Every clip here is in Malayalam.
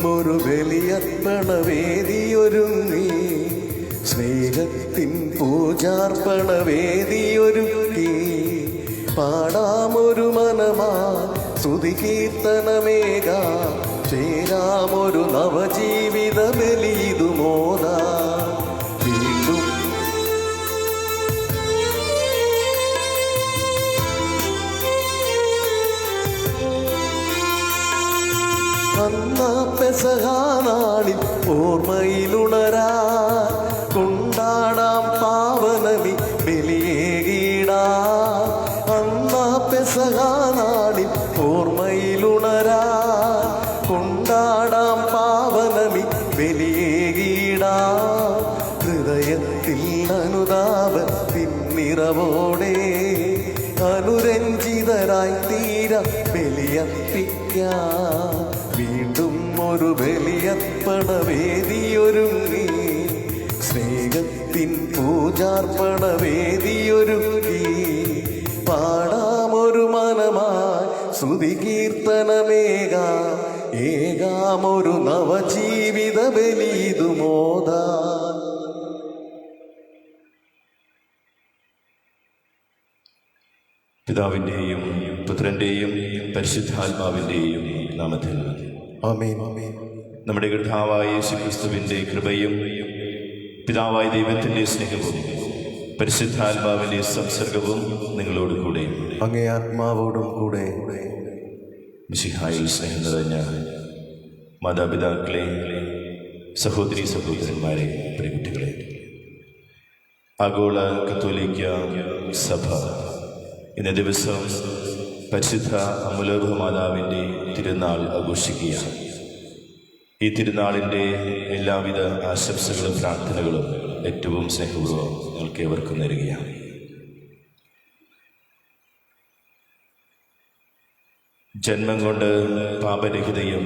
ഒരു ബലിയർപ്പണവേദിയൊരുങ്ങി, സ്നേഹത്തിൻ പൂജാർപ്പണവേദിയൊരുക്കി. പാടാമൊരു മനമാ സ്തുതി കീർത്തനമേക, ചേരാമൊരു നവജീവിത ബലിയിതുമോദ. വീണ്ടും അന്നാ പെസഹാനാളിൽ ഓർമ്മയിലുണരാ, കൊണ്ടാടാം പാവനമി ബലിയേകിടാ. അന്നാ പെസഹാനാളിൽ ഓർമ്മയിലുണരാ, കൊണ്ടാടാം പാവനമി ബലിയേകിടാ. ഹൃദയത്തിൽ അനുതാപത്തിൻ നിറവോടെ അനുരഞ്ജിതരായി തീര ബലിയർപ്പിക്കാം. വീണ്ടും ഒരു ബലിയർപ്പണവേദിയൊരുങ്ങി, സ്നേഹത്തിൻ പൂജാർപ്പണവേദിയൊരുക്കി. പാടാമൊരു മനമായി സ്തുതി കീർത്തനമേക, ഏകാമൊരു നവജീവിത ബലിയിതുമോദ. പിതാവിൻ്റെയും പുത്രൻ്റെയും പരിശുദ്ധാത്മാവിൻ്റെയും നാമത്തിൽ ആമേൻ. നമ്മുടെ കർത്താവായ യേശുക്രിസ്തുവിൻ്റെ കൃപയും പിതാവായ ദൈവത്തിൻ്റെ സ്നേഹവും പരിശുദ്ധാത്മാവിൻ്റെ സംസർഗവും നിങ്ങളോട് കൂടെ അങ്ങേ ആത്മാവോടും കൂടെ. മിശിഹായിൽ സ്നേഹം നിറഞ്ഞ മാതാപിതാക്കളെ, സഹോദരി സഹോദരന്മാരെ, പ്രിയകുട്ടികളെ, ആഗോള കത്തോലിക്ക സഭ ഇന്ന ദിവസം പരിശുദ്ധ അമലോഭ മാതാവിൻ്റെ തിരുനാൾ ആഘോഷിക്കുകയാണ്. ഈ തിരുനാളിൻ്റെ എല്ലാവിധ ആശംസകളും പ്രാർത്ഥനകളും ഏറ്റവും സ്നേഹപൂർവ്വം നിങ്ങൾക്ക് ഏവർക്കും നേരുകയാണ്. ജന്മം കൊണ്ട് പാപരഹിതയും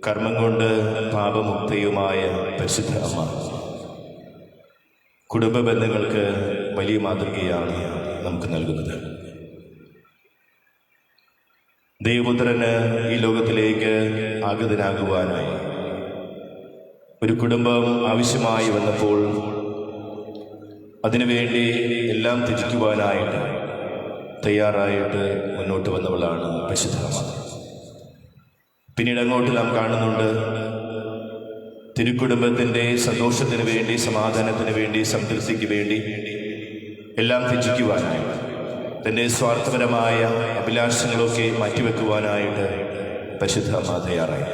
കർമ്മം കൊണ്ട് പാപമുക്തയുമായ പരിശുദ്ധ അമ്മ കുടുംബ ബന്ധങ്ങൾക്ക് വലിയ മാതൃകയാണ് നമുക്ക് നൽകുന്നത്. ദൈവപുത്രന് ഈ ലോകത്തിലേക്ക് ആഗതനാകുവാനായി ഒരു കുടുംബം ആവശ്യമായി വന്നപ്പോൾ അതിനുവേണ്ടി എല്ലാം ത്യജിക്കുവാനായിട്ട് തയ്യാറായിട്ട് മുന്നോട്ട് വന്നവളാണ് പരിശുദ്ധ അമ്മ. പിന്നീട് അങ്ങോട്ട് നാം കാണുന്നുണ്ട്, തിരുക്കുടുംബത്തിൻ്റെ സന്തോഷത്തിന് വേണ്ടി, സമാധാനത്തിന് വേണ്ടി, സംതൃപ്തിക്ക് വേണ്ടി എല്ലാം ത്യജിക്കുവാനായിട്ട്, തൻ്റെ സ്വാർത്ഥപരമായ അഭിലാഷങ്ങളൊക്കെ മാറ്റിവെക്കുവാനായിട്ട് പരിശുദ്ധ അമ്മ തയ്യാറായി.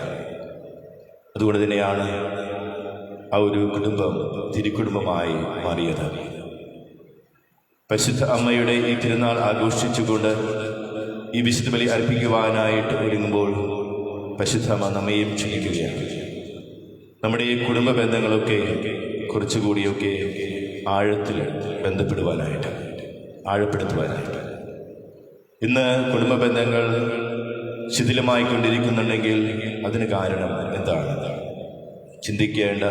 അതുകൊണ്ട് തന്നെയാണ് ആ ഒരു കുടുംബം തിരുക്കുടുംബമായി മാറിയത്. പരിശുദ്ധ അമ്മയുടെ ഈ തിരുനാൾ ആഘോഷിച്ചുകൊണ്ട് ഈ വിശുദ്ധ ബലി അർപ്പിക്കുവാനായിട്ട് ഒരുങ്ങുമ്പോൾ പരിശുദ്ധ അമ്മ നമ്മയും ക്ഷണിക്കുകയാണ്. നമ്മുടെ ഈ കുടുംബ ബന്ധങ്ങളൊക്കെ കുറച്ചുകൂടിയൊക്കെ ആഴത്തിൽ ബന്ധപ്പെടുവാനായിട്ട്, ആഴപ്പെടുത്തുവാനായിട്ട്. ഇന്ന് കുടുംബ ബന്ധങ്ങൾ ശിഥിലമായി കൊണ്ടിരിക്കുന്നുണ്ടെങ്കിൽ അതിന് കാരണം എന്താണ്? ചിന്തിക്കേണ്ട,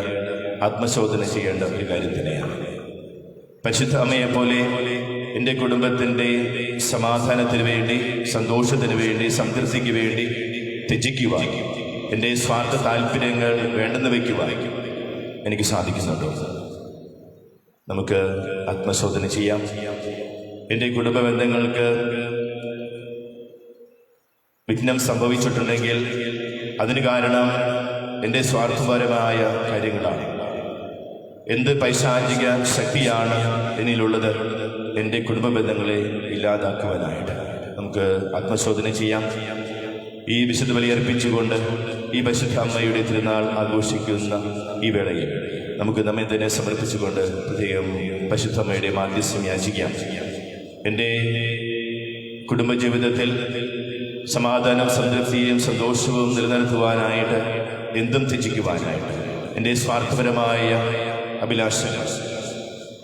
ആത്മശോധന ചെയ്യേണ്ട ഒരു കാര്യം തന്നെയാണ്. പരിശുദ്ധ അമ്മയെപ്പോലെ എൻ്റെ കുടുംബത്തിൻ്റെ സമാധാനത്തിന് വേണ്ടി, സന്തോഷത്തിന് വേണ്ടി, സംതൃപ്തിക്ക് വേണ്ടി ത്യജിക്കുവാൻ, എൻ്റെ സ്വാർത്ഥ താല്പര്യങ്ങൾ വേണ്ടെന്ന് വയ്ക്കുവാൻ എനിക്ക് സാധിക്കുന്നുണ്ടോ? നമുക്ക് ആത്മശോധന ചെയ്യാം. എൻ്റെ കുടുംബ ബന്ധങ്ങൾക്ക് വിഘ്നം സംഭവിച്ചിട്ടുണ്ടെങ്കിൽ അതിന് കാരണം എൻ്റെ സ്വാർത്ഥപരമായ കാര്യങ്ങളാണ്. എന്ത് പൈശാചിക ശക്തിയാണ് എന്നിലുള്ളത് എൻ്റെ കുടുംബ ബന്ധങ്ങളെ ഇല്ലാതാക്കുവാനായിട്ട്? നമുക്ക് ആത്മശോധന ചെയ്യാം. ഈ വിശുദ്ധ ബലി അർപ്പിച്ചുകൊണ്ട് ഈ പരിശുദ്ധ അമ്മയുടെ തിരുനാൾ ആഘോഷിക്കുന്ന ഈ വേളയിൽ നമുക്ക് നമ്മെ തന്നെ സമർപ്പിച്ചുകൊണ്ട് പ്രത്യേകം പരിശുദ്ധ അമ്മയുടെ മാധ്യസ്ഥം യാചിക്കാം. എൻ്റെ കുടുംബജീവിതത്തിൽ സമാധാനം, സംതൃപ്തിയും സന്തോഷവും നിലനിർത്തുവാനായിട്ട്, എന്തും ത്യജിക്കുവാനായിട്ട്, എൻ്റെ സ്വാർത്ഥപരമായ അഭിലാഷങ്ങൾ,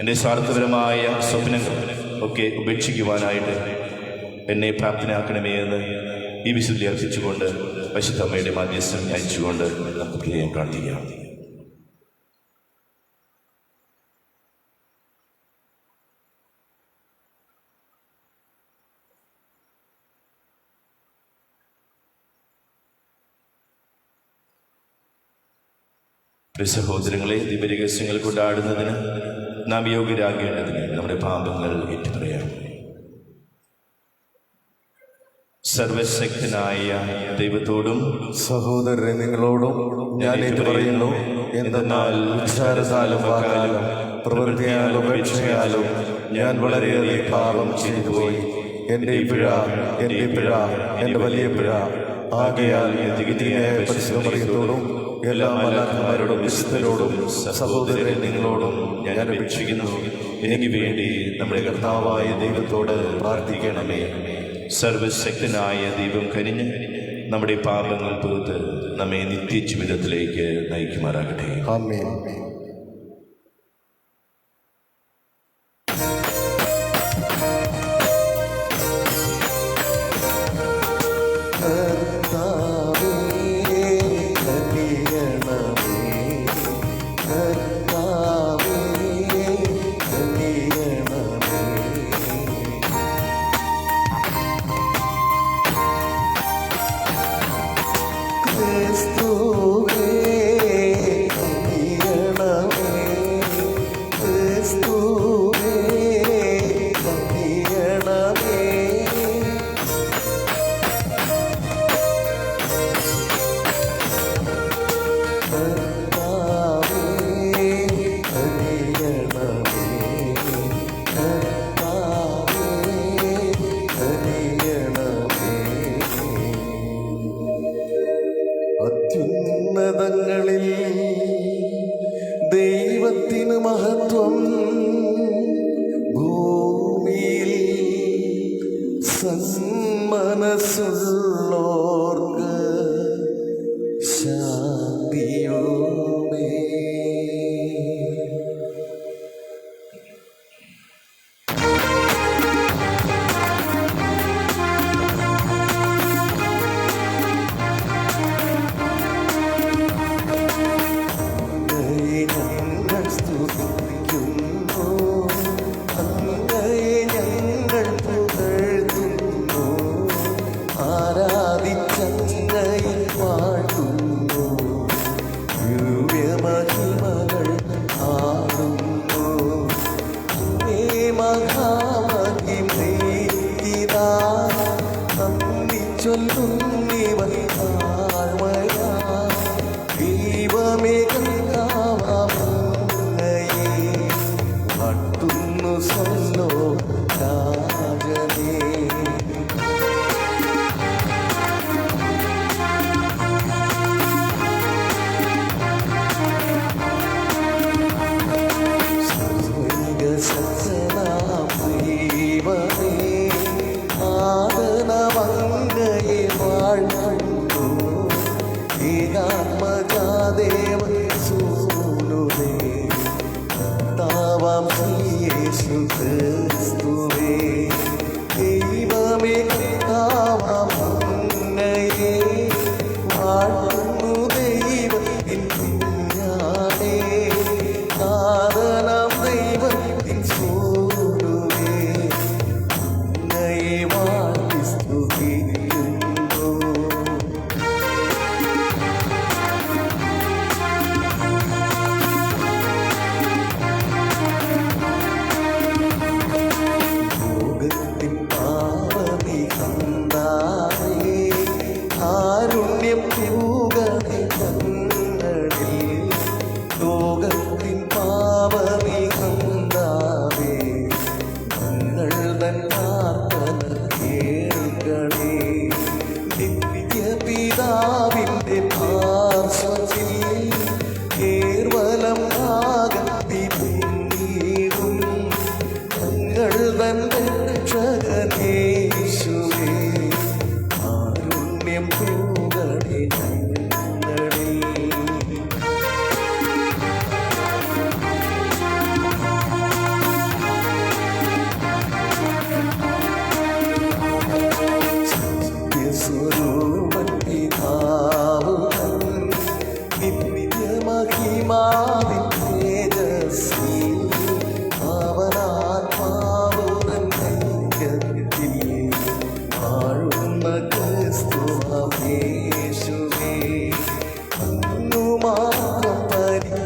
എൻ്റെ സ്വാർത്ഥപരമായ സ്വപ്നങ്ങൾ ഒക്കെ ഉപേക്ഷിക്കുവാനായിട്ട് എന്നെ പ്രാപ്തനാക്കണമേ എന്ന് ഈ വിശുദ്ധി അർപ്പിച്ചുകൊണ്ട് പരിശുദ്ധ അമ്മയുടെ മാധ്യസ്ഥം യാചിച്ചുകൊണ്ട് നമുക്ക് പ്രത്യേകം പ്രാർത്ഥിക്കാം. പ്രിയ സഹോദരങ്ങളെ, ദിവ്യരഹസ്യങ്ങൾ കൊണ്ടാടുന്നതിന് നാം യോഗ്യരാകേണ്ടതിന് നമ്മുടെ പാപങ്ങൾ ഏറ്റുപറയാം. സർവശക്തനായ ദൈവത്തോടും സഹോദരരെ നിങ്ങളോടും ഞാൻ ഏറ്റുപറയുന്നു. എന്തെന്നാൽ വിചാരത്താലും വാക്കാലും പ്രവൃത്തിയാലും ഉപേക്ഷയാലും ഞാൻ വളരെയേറെ പാപം ചെയ്തുപോയി. എൻ്റെ പിഴ, എൻ്റെ പിഴ, എൻ്റെ വലിയ പിഴ. ആകയാൽ തികതിയായ പരിശുദ്ധ മറിയത്തോടും എല്ലാ മാലാഖമാരോടും വിശുദ്ധരോടും സഹോദരരെ നിങ്ങളോടും ഞാൻ അപേക്ഷിക്കുന്നു. എനിക്ക് വേണ്ടി നമ്മുടെ കർത്താവായ ദൈവത്തോട് പ്രാർത്ഥിക്കണമേ. സർവശക്തനായ ദൈവം കനിഞ്ഞ് നമ്മുടെ പാപങ്ങൾ പുറത്ത് നമ്മെ നിത്യജീവിതത്തിലേക്ക് നയിക്കുമാറാകട്ടെ. ആമേൻ. അത്യുന്നതങ്ങളിൽ ദൈവത്തിന് മഹത്വം, ഭൂമിയിൽ സന്മനസ്സുള്ളോർക്ക് ശാന്തിയോമേ. യേശുവേ അങ്ങു മാത്രം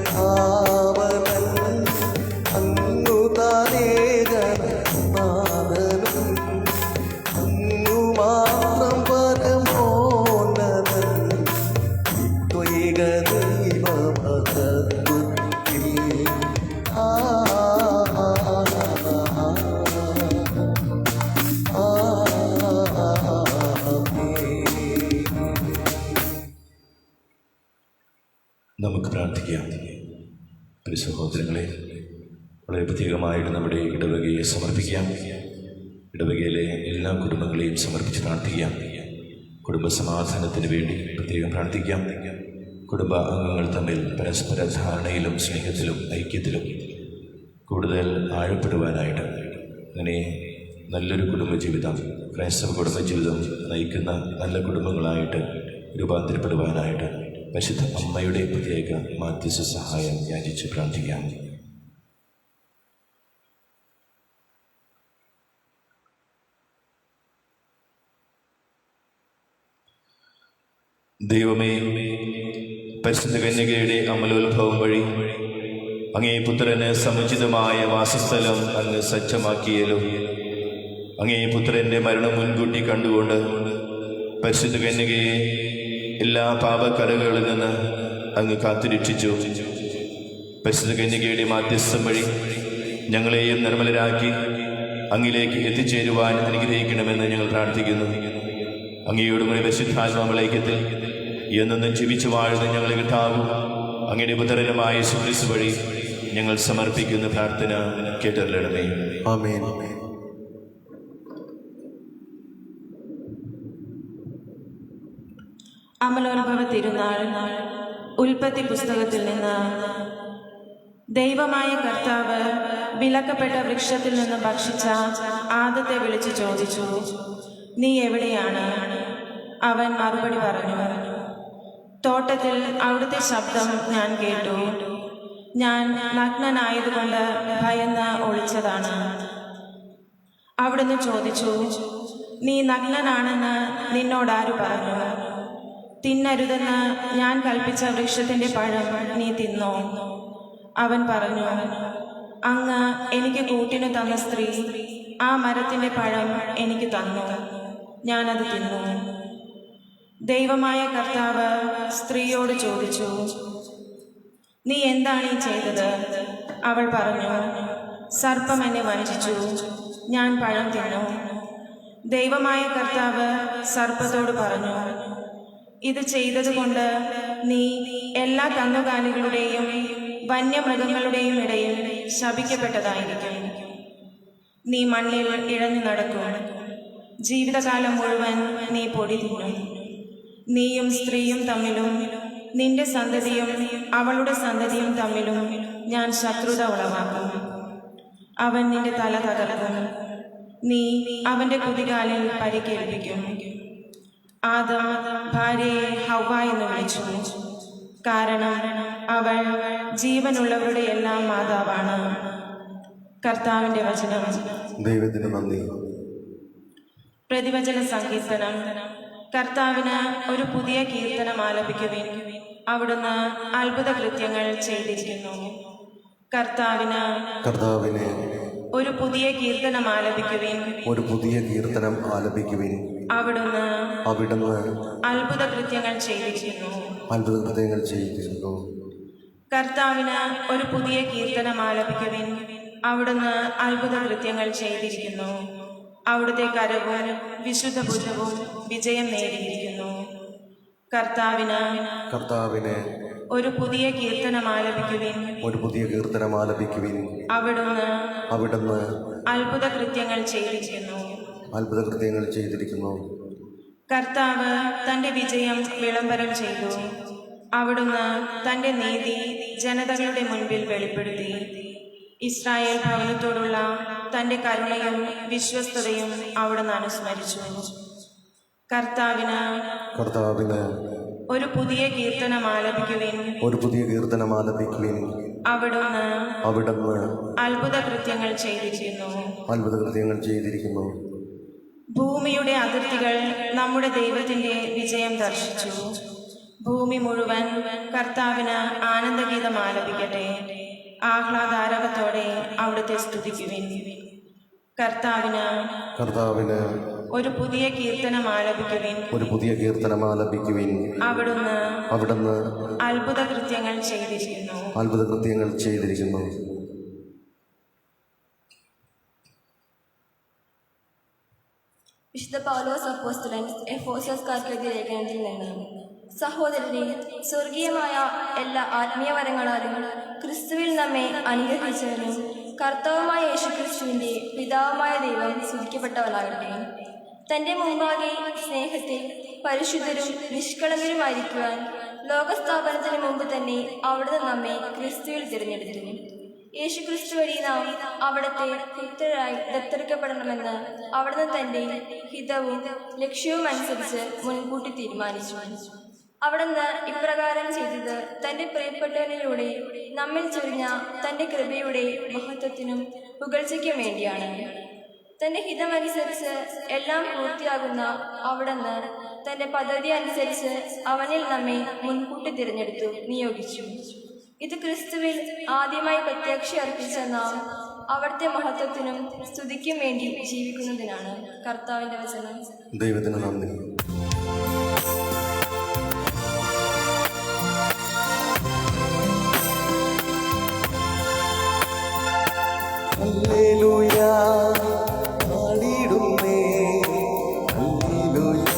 ഒരു സഹോദരങ്ങളെ, വളരെ പ്രത്യേകമായിട്ട് നമ്മുടെ ഇടവകയെ സമർപ്പിക്കാം. ഇടവകയിലെ എല്ലാ കുടുംബങ്ങളെയും സമർപ്പിച്ച് പ്രാർത്ഥിക്കാം. കുടുംബസമാധാനത്തിന് വേണ്ടി പ്രത്യേകം പ്രാർത്ഥിക്കാം. കുടുംബ അംഗങ്ങൾ തമ്മിൽ പരസ്പര ധാരണയിലും സ്നേഹത്തിലും ഐക്യത്തിലും കൂടുതൽ ആഴപ്പെടുവാനായിട്ട്, അങ്ങനെ നല്ലൊരു കുടുംബജീവിതം, ക്രൈസ്തവ കുടുംബജീവിതം നയിക്കുന്ന നല്ല കുടുംബങ്ങളായിട്ട് രൂപാന്തരപ്പെടുവാനായിട്ട് പരിശുദ്ധ അമ്മയുടെ പ്രത്യേക മാധ്യസ്ഥ സഹായം യാചിച്ച് പ്രാർത്ഥിക്കാം. ദൈവമേ, പരിശുദ്ധ കന്യകയുടെ അമലോത്ഭവം വഴി അങ്ങേ പുത്രന് സമുചിതമായ വാസസ്ഥലം അങ്ങ് സജ്ജമാക്കിയല്ലോ. അങ്ങേ പുത്രൻ്റെ മരണം മുൻകൂട്ടി കണ്ടുകൊണ്ട് പരിശുദ്ധ കന്യകയെ എല്ലാ പാപക്കറകളിൽ നിന്ന് അങ്ങ് കാത്തുരക്ഷിച്ചു. പരിശുദ്ധ കന്യകയുടെ മാധ്യസ്ഥം വഴി ഞങ്ങളെയും നിർമ്മലരാക്കി അങ്ങിലേക്ക് എത്തിച്ചേരുവാൻ അനുഗ്രഹിക്കണമെന്ന് ഞങ്ങൾ പ്രാർത്ഥിക്കുന്നു. അങ്ങയോട് കൂടി പരിശുദ്ധാത്മാവിളൈക്യത്തിൽ എന്നെന്നും ജീവിച്ചു വാഴുന്ന ഞങ്ങളെ കിട്ടാവും അങ്ങയുടെ പുത്രനുമായ യേശുക്രിസ്തു വഴി ഞങ്ങൾ സമർപ്പിക്കുന്ന പ്രാർത്ഥന കേട്ടറിയണമേ. ആമേൻ. അമലോത്ഭവ തിരുനാൾ ഉൽപ്പത്തി പുസ്തകത്തിൽ നിന്ന്. ദൈവമായ കർത്താവ് വിലക്കപ്പെട്ട വൃക്ഷത്തിൽ നിന്ന് ഭക്ഷിച്ച ആദത്തെ വിളിച്ചു ചോദിച്ചു, നീ എവിടെയാണ്? അവൻ മറുപടി പറഞ്ഞു, തോട്ടത്തിൽ അവിടുത്തെ ശബ്ദം ഞാൻ കേട്ടു. ഞാൻ നഗ്നനായതുകൊണ്ട് ഭയന്ന് ഒളിച്ചതാണ്. അവിടുന്ന് ചോദിച്ചു, നീ നഗ്നനാണെന്ന് നിന്നോടാരു പറഞ്ഞു? തിന്നരുതെന്ന് ഞാൻ കൽപ്പിച്ച വൃക്ഷത്തിന്റെ പഴം നീ തിന്നോ? അവൻ പറഞ്ഞു, അങ്ങ് എനിക്ക് കൂട്ടിനു തന്ന സ്ത്രീ ആ മരത്തിന്റെ പഴം എനിക്ക് തന്നു, ഞാനത് തിന്നു. ദൈവമായ കർത്താവ് സ്ത്രീയോട് ചോദിച്ചു, നീ എന്താണ് ഈ ചെയ്തത്? അവൾ പറഞ്ഞു, സർപ്പം എന്നെ വഞ്ചിച്ചു, ഞാൻ പഴം തിന്നു. ദൈവമായ കർത്താവ് സർപ്പത്തോട് പറഞ്ഞു, ഇത് ചെയ്തതുകൊണ്ട് നീ എല്ലാ കന്നുകാലികളുടെയും വന്യമൃഗങ്ങളുടെയും ഇടയിൽ ശപിക്കപ്പെട്ടതായിരിക്കും. നീ മണ്ണിൽ ഇഴഞ്ഞു നടക്കും, ജീവിതകാലം മുഴുവൻ നീ പൊടി തിന്നും. നീയും സ്ത്രീയും തമ്മിലും നിന്റെ സന്തതിയും അവളുടെ സന്തതിയും തമ്മിലും ഞാൻ ശത്രുത ഉളവാക്കും. അവൻ നിന്റെ തല തകർക്കും, നീ അവന്റെ കുതികാലിൽ പരിക്കേൽപ്പിക്കും. ആദം ഭാര്യയെ ഹവ്വ എന്ന് വിളിച്ചു, കാരണം അവൾ ജീവനുള്ളവരുടെ എല്ലാം മാതാവാണ്. കർത്താവിന്റെ വചനം. ദൈവത്തിന് നന്ദി. പ്രതിവചന സങ്കീർത്തനം. കർത്താവിന് ഒരു പുതിയ കീർത്തനം ആലപിക്കുവിൻ, അവിടുന്ന് അത്ഭുത കൃത്യങ്ങൾ ചെയ്തിരിക്കുന്നു. കർത്താവിന് ഒരു പുതിയ കീർത്തനം ആലപിക്കുവിൻ, ഒരു പുതിയ കീർത്തനം ആലപിക്കുവിൻ, അവിടുന്ന് അത്ഭുത കൃത്യങ്ങൾ ചെയ്തിരിക്കുന്നു. കർത്താവിന് ഒരു പുതിയ കീർത്തനം ആലപിക്കുവിൻ, അവിടുന്ന് അത്ഭുത കൃത്യങ്ങൾ ചെയ്തിരിക്കുന്നു. അവിടുത്തെ കരവും വിശുദ്ധ ഭുജവും വിജയം നേടിയിരിക്കുന്നു. കർത്താവിന് ഒരു പുതിയ കീർത്തനം ആലപിക്കുവിൻ, ഒരു പുതിയ കീർത്തനം ആലപിക്കുവിൻ, അവിടുന്ന് അത്ഭുത കൃത്യങ്ങൾ ചെയ്തിരിക്കുന്നു. കർത്താവ് തന്റെ വിജയം വിളംബരം ചെയ്തു. അവിടുന്ന് തന്റെ നീതി ജനതകളുടെ മുൻപിൽ വെളിപ്പെടുത്തി. ഇസ്രായേൽ ഭവനത്തോടുള്ള തന്റെ കരുണയും വിശ്വസ്തതയും അവിടുന്ന് അനുസ്മരിച്ചു. കർത്താവിന് ഒരു പുതിയ കീർത്തനം ആലപിക്കുവിൻ, ഒരു പുതിയ കീർത്തനം ആലപിക്കുവിൻ, അവിടുന്ന് അത്ഭുത കൃത്യങ്ങൾ ചെയ്തിരിക്കുന്നു. ഭൂമിയുടെ അതിർത്തികൾ നമ്മുടെ ദൈവത്തിന്റെ വിജയം ദർശിച്ചു. ഭൂമി മുഴുവൻ കർത്താവിന് ആനന്ദഗീതം ആലപിക്കട്ടെ. ആഹ്ലാദാരവത്തോടെ അവിടുത്തെ സ്തുതിക്കുവിൻ. കർത്താവിന് ഒരു പുതിയ കീർത്തനം ആലപിക്കുവിൻ, ഒരു പുതിയ കീർത്തനം ആലപിക്കുവിൻ, അവിടുന്ന് അത്ഭുത കൃത്യങ്ങൾ ചെയ്തിരിക്കുന്നു. വിശുദ്ധ പൗലോസ് അപ്പോസ്തലൻ എഫേസ്യർക്കാർക്കെഴുതിയ ലേഖനത്തിൽ നിന്ന്. സഹോദരരെ, സ്വർഗീയമായ എല്ലാ ആത്മീയവരങ്ങളാലും ക്രിസ്തുവിൽ നമ്മെ അനുഗ്രഹിച്ചവനും കർത്താവുമായ യേശുക്രിസ്തുവിൻ്റെ പിതാവുമായ ദൈവം സ്തുതിക്കപ്പെട്ടവനാകട്ടെ. തൻ്റെ മുമ്പാകെ സ്നേഹത്തിൽ പരിശുദ്ധരും നിഷ്കളങ്കരുമായിരിക്കുവാൻ ലോകസ്ഥാപനത്തിന് മുമ്പ് തന്നെ അവിടുന്ന് നമ്മെ ക്രിസ്തുവിൽ തിരഞ്ഞെടുത്തു. യേശുക്രിസ്തു വഴി നാം അവിടുത്തെ പുത്രരായി ദത്തെടുക്കപ്പെടണമെന്ന് അവിടുന്ന് തൻ്റെ ഹിതവും ലക്ഷ്യവും അനുസരിച്ച് മുൻകൂട്ടി തീരുമാനിച്ചു. അവിടുന്ന് ഇപ്രകാരം ചെയ്തത് തൻ്റെ പ്രിയപ്പെട്ടവനിലൂടെ നമ്മിൽ ചൊരിഞ്ഞ തൻ്റെ കൃപയുടെ മഹത്വത്തിനും പുകഴ്ചയ്ക്കും വേണ്ടിയാണ്. തൻ്റെ ഹിതമനുസരിച്ച് എല്ലാം പൂർത്തിയാകുന്ന അവിടുന്ന് തൻ്റെ പദ്ധതി അനുസരിച്ച് അവനിൽ നമ്മെ മുൻകൂട്ടി തിരഞ്ഞെടുത്തു, നിയോഗിച്ചു. ഇത് ക്രിസ്തുവിൽ ആദ്യമായി പ്രത്യാക്ഷ അർപ്പിച്ച നാം അവിടുത്തെ മഹത്വത്തിനും സ്തുതിക്കും വേണ്ടി ജീവിക്കുന്നതിനാണ്. കർത്താവിൻ്റെ വചനം. ദൈവത്തിന് നന്ദി. ഹല്ലേലൂയ, പാടിടുന്നേ. Hallelujah,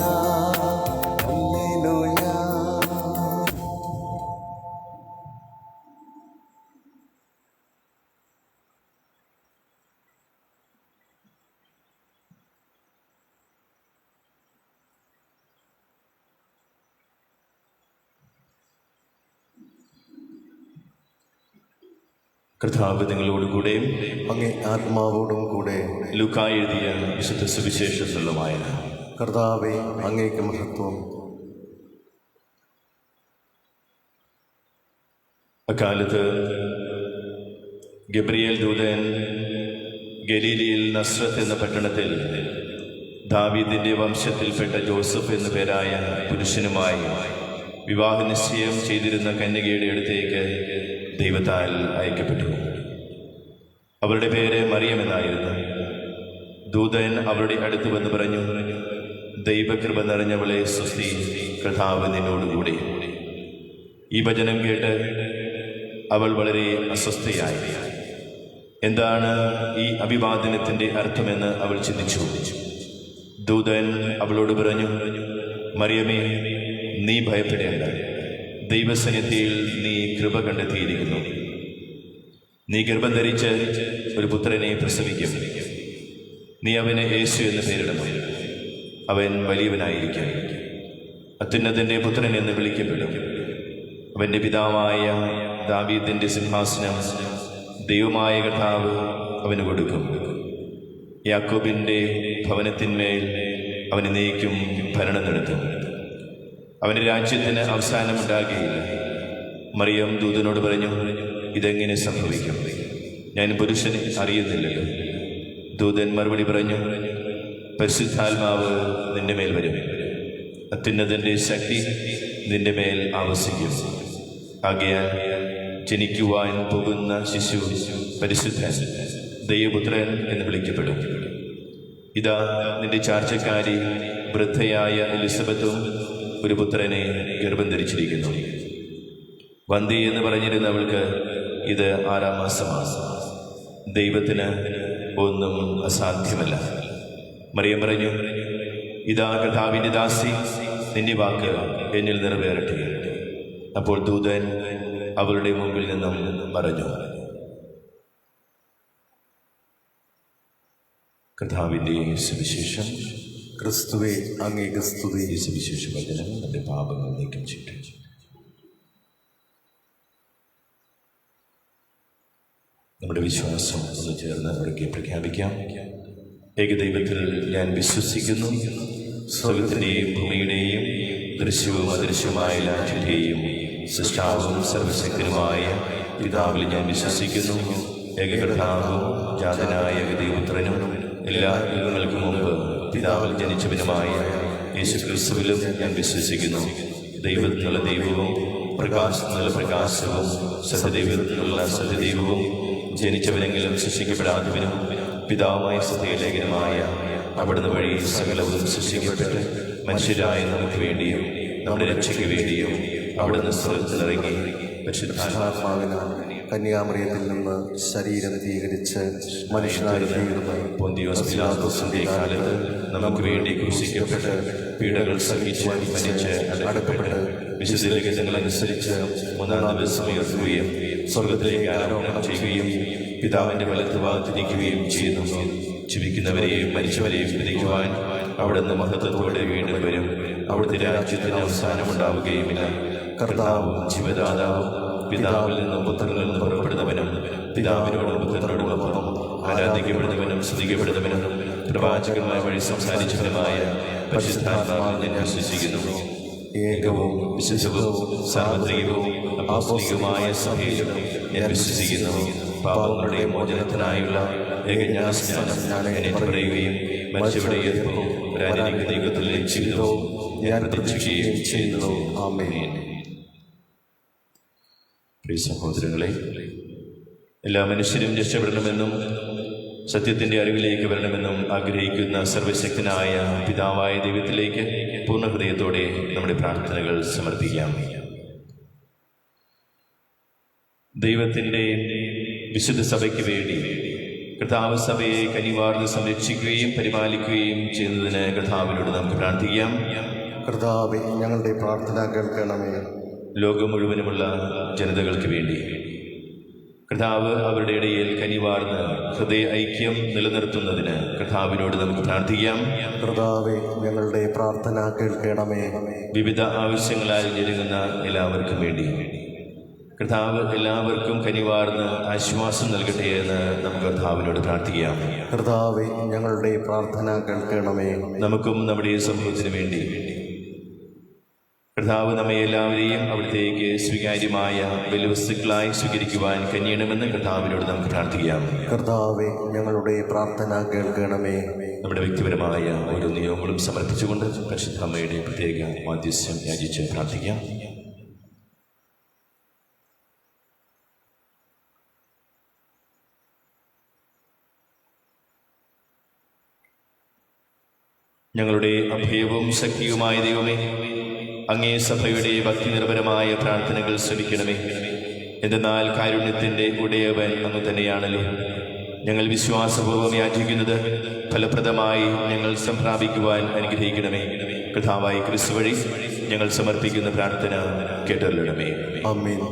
hallelujah. കർത്താവ് നിങ്ങളോടുകൂടെയും അങ്ങേ ആത്മാവോടും കൂടെ. ലൂക്കാ എഴുതിയ വിശുദ്ധ സുവിശേഷത്തിലുള്ള വായന. കർത്താവേ, അങ്ങേക്ക് മഹത്വം. അക്കാലത്ത് ഗബ്രിയേൽ ദൂതൻ ഗലീലയിൽ നസ്രത്ത് എന്ന പട്ടണത്തിൽ ദാവീദിന്റെ വംശത്തിൽപ്പെട്ട ജോസഫ് എന്നു പേരായ പുരുഷനുമായി വിവാഹ നിശ്ചയം ചെയ്തിരുന്ന കന്യകയുടെ അടുത്തേക്ക് ദൈവത്താൽ അയക്കപ്പെട്ടു. അവരുടെ പേര് മറിയം എന്നായിരുന്നു. ദൂതൻ അവരുടെ അടുത്ത് വന്ന് പറഞ്ഞു, ദൈവകൃപ നിറഞ്ഞവളെ സ്വസ്തി, കർത്താവ് നിന്നോടുകൂടി. ഈ വചനം കേട്ട് അവൾ വളരെ അസ്വസ്ഥയായി. എന്താണ് ഈ അഭിവാദനത്തിൻ്റെ അർത്ഥമെന്ന് അവൾ ചിന്തിച്ചു. ദൂതൻ അവളോട് പറഞ്ഞു, മറിയമേ, നീ ഭയപ്പെടേണ്ട. ദൈവസന്നിധിയിൽ നീ കൃപ കണ്ടെത്തിയിരിക്കുന്നു. നീ ഗർഭം ധരിച്ച് ഒരു പുത്രനെ പ്രസവിക്കും. നീ അവന് യേശു എന്ന് പേരിടണം. അവൻ വലിയവനായിരിക്കും, അത്യുന്നതന്റെ പുത്രൻ എന്ന് വിളിക്കപ്പെടും. അവൻ്റെ പിതാവായ ദാവീദിന്റെ സിംഹാസനം ദൈവമായ കർത്താവ് അവന് കൊടുക്കും. യാക്കോബിൻ്റെ ഭവനത്തിന്മേൽ അവന് നീക്കും ഭരണം നടത്തും. അവൻ്റെ രാജ്യത്തിന് അവസാനമുണ്ടാകുകയില്ല. മറിയം ദൂതനോട് പറഞ്ഞു, ഇതെങ്ങനെ സംഭവിക്കും? ഞാൻ പുരുഷനെ അറിയുന്നില്ലല്ലോ. ദൂതൻ മറുപടി പറഞ്ഞു, പരിശുദ്ധാത്മാവ് നിന്റെ മേൽ വരും. അത്യുന്നതന്റെ ശക്തി നിന്റെ മേൽ ആവസിക്കും. ആകയാൽ ജനിക്കുവാൻ പോകുന്ന ശിശു പരിശുദ്ധൻ, ദൈവപുത്രൻ എന്ന് വിളിക്കപ്പെടും. ഇതാ, നിന്റെ ചാർച്ചക്കാരി വൃദ്ധയായ എലിസബത്തും ഒരു പുത്രനെ ഗർഭം ധരിച്ചിരിക്കുന്നു. വന്ധ്യ എന്ന് പറഞ്ഞിരുന്നവൾക്ക് ഇത് 6-ാം മാസമാണ്. ദൈവത്തിന് ഒന്നും അസാധ്യമല്ല. മറിയം പറഞ്ഞു, ഇതാ കർത്താവിൻ്റെ ദാസി, നിന്റെ വാക്ക് എന്നിൽ നിറവേറട്ടെ. അപ്പോൾ ദൂതൻ അവളുടെ മുമ്പിൽ നിന്നും പറഞ്ഞു. കർത്താവിൻ്റെ സുവിശേഷം. ക്രിസ്തുവേ, അങ്ങേക്ക് സ്തുതി. ഈ സുവിശേഷ വചനം നമ്മുടെ പാപങ്ങൾ നീക്കം ചെയ്യട്ടെ. നമ്മുടെ വിശ്വാസം ഒന്ന് ചേർന്ന് അവർക്ക് പ്രഖ്യാപിക്കാം. ഏകദൈവത്തിൽ ഞാൻ വിശ്വസിക്കുന്നു. സ്വർഗത്തിൻ്റെയും ഭൂമിയുടെയും ദൃശ്യവും അദൃശ്യവുമായ എല്ലാറ്റിൻ്റെയും സൃഷ്ടാവും സർവശക്തനുമായ പിതാവിൽ ഞാൻ വിശ്വസിക്കുന്നു. ഏകകർത്താവും ജാതനായ ഏകദൈവപുത്രനും എല്ലാ യുഗങ്ങൾക്കും മുമ്പ് പിതാവിൽ ജനിച്ചവനുമായ യേശുക്രിസ്തുവിലും ഞാൻ വിശ്വസിക്കുന്നു. ദൈവത്തിനുള്ള ദൈവവും പ്രകാശത്തിനുള്ള പ്രകാശവും സത്യദൈവത്തിനുള്ള സത്യദൈവവും ജനിച്ചവനെങ്കിലും സൃഷ്ടിക്കപ്പെടാത്തവനും പിതാവുമായ സത്യലേഖനമായ അവിടുന്ന് വഴി സകലവും സൃഷ്ടിക്കപ്പെട്ട് മനുഷ്യരായ നമുക്ക് വേണ്ടിയും നമ്മുടെ രക്ഷയ്ക്ക് വേണ്ടിയും അവിടുന്ന് സ്വർഗ്ഗത്തിലിറങ്ങി പരിശുദ്ധാത്മാവിനാൽ കന്യാമറിയത്തിൽ നിന്ന് ശരീരം സ്വീകരിച്ച് മനുഷ്യനായി തീർന്ന പൊന്തിയോസ് പിലാത്തോസിന്റെ കാലത്ത് നമുക്ക് വേണ്ടി ക്രൂശിക്കപ്പെട്ട് പീഡകൾ സഹിച്ച് മരിച്ച് അടക്കപ്പെട്ട് വിശുദ്ധ ലിഖിതങ്ങളനുസരിച്ച് മൂന്നാം ദിവസം ഉയർത്തുകയും സ്വർഗത്തിലേക്ക് ആരോഹണം ചെയ്യുകയും പിതാവിന്റെ വലത്ത് ഭാഗത്തിരിക്കുകയും ചെയ്യുന്നു. ജീവിക്കുന്നവരെയും മരിച്ചവരെയും വിധിക്കുവാൻ അവിടുന്ന് മഹത്വത്തോടെ വീണ്ടും വരും. അവിടുത്തെ രാജ്യത്തിന് അവസാനമുണ്ടാവുകയുമില്ല. കർത്താവും ജീവദാതാവും പിതാവിൽ നിന്നും പുത്രനിൽ നിന്നും പുറപ്പെടുന്നവനും പിതാവിനോടും പുത്രനോടുമൊപ്പം ആരാധിക്കപ്പെടുന്നവനും സ്തുതിക്കപ്പെടുന്നവനും പ്രവാചകന്മാർ വഴി സംസാരിച്ചവനുമായ പരിശുദ്ധാത്മാവിൽ ഞാൻ വിശ്വസിക്കുന്നു. ഏകവും വിശുദ്ധവും സാർവത്രികവും അപ്പോസ്തലികമായ സഭയിലും ഞാൻ വിശ്വസിക്കുന്നു. പാപങ്ങളുടെ മോചനത്തിനായുള്ള ഏകജ്ഞാനസ്നാനം ഞാൻ പറയുകയും മരിച്ചവരുടെ ഉയർപ്പും വരാനിരിക്കുന്ന യുഗത്തിലെ ജീവിതവും ഞാൻ പ്രതീക്ഷിക്കുകയും ചെയ്യുന്നു. ആമേൻ. പ്രിയ സഹോദരങ്ങളെ, എല്ലാ മനുഷ്യരും രക്ഷപ്പെടണമെന്നും സത്യത്തിൻ്റെ അറിവിലേക്ക് വരണമെന്നും ആഗ്രഹിക്കുന്ന സർവശക്തനായ പിതാവായ ദൈവത്തിലേക്ക് പൂർണ്ണ ഹൃദയത്തോടെ നമ്മുടെ പ്രാർത്ഥനകൾ സമർപ്പിക്കാം. ദൈവത്തിൻ്റെ വിശുദ്ധ സഭയ്ക്ക് വേണ്ടി കർത്താവ് സഭയെ കനിവാർന്ന് സംരക്ഷിക്കുകയും പരിപാലിക്കുകയും ചെയ്യുന്നതിന് കർത്താവിനോട് നമുക്ക് പ്രാർത്ഥിക്കാം. കർത്താവേ, ഞങ്ങളുടെ പ്രാർത്ഥന കേൾക്കണമേ. ലോകം മുഴുവനുമുള്ള ജനതകൾക്ക് വേണ്ടി കർത്താവ് അവരുടെ ഇടയിൽ കനിവാർന്ന് ഹൃദയ ഐക്യം നിലനിർത്തുന്നതിന് കർത്താവിനോട് നമുക്ക് പ്രാർത്ഥിക്കാം. കർത്താവേ, ഞങ്ങളുടെ പ്രാർത്ഥന കേൾക്കണമേ. വിവിധ ആവശ്യങ്ങളാൽ ഞെരുങ്ങുന്ന എല്ലാവർക്കും വേണ്ടി കർത്താവ് എല്ലാവർക്കും കനിവാർന്ന് ആശ്വാസം നൽകട്ടെ എന്ന് നമുക്ക് കർത്താവിനോട് പ്രാർത്ഥിക്കാം. കർത്താവേ, ഞങ്ങളുടെ പ്രാർത്ഥന കേൾക്കണമേ. നമുക്കും നമ്മുടെ സമൂഹത്തിനു വേണ്ടി കർത്താവ് നമ്മെ എല്ലാവരെയും അവിടത്തേക്ക് സ്വീകാര്യമായ ബലിവസ്തുക്കളായി സ്വീകരിക്കുവാൻ കനിയണമെന്ന് കർത്താവിനോട് നമുക്ക് പ്രാർത്ഥിക്കാം. കർത്താവേ, ഞങ്ങളുടെ പ്രാർത്ഥന കേൾക്കണമേ. നമ്മുടെ വ്യക്തിപരമായ ഓരോ നിയമങ്ങളും സമർപ്പിച്ചുകൊണ്ട് പരിശുദ്ധ അമ്മയുടെ പ്രത്യേക മാധ്യസ്ഥ്യം യാചിച്ച് പ്രാർത്ഥിക്കാം. ഞങ്ങളുടെ അഭയവും ശക്തിയുമായ ദൈവമേ, അങ്ങേ സഭയുടെ ഭക്തിനിർഭരമായ പ്രാർത്ഥനകൾ ശ്രമിക്കണമേ. എന്തെന്നാൽ കാരുണ്യത്തിൻ്റെ ഉടയവൻ അങ്ങ് തന്നെയാണല്ലോ. ഞങ്ങൾ വിശ്വാസപൂർവ്വം യാചിക്കുന്നത് ഫലപ്രദമായി ഞങ്ങൾ സംപ്രാപിക്കുവാൻ അനുഗ്രഹിക്കണമേ. കർത്താവായ ക്രിസ്തു വഴി ഞങ്ങൾ സമർപ്പിക്കുന്ന പ്രാർത്ഥന കേട്ടരുളണമേ. ആമേൻ.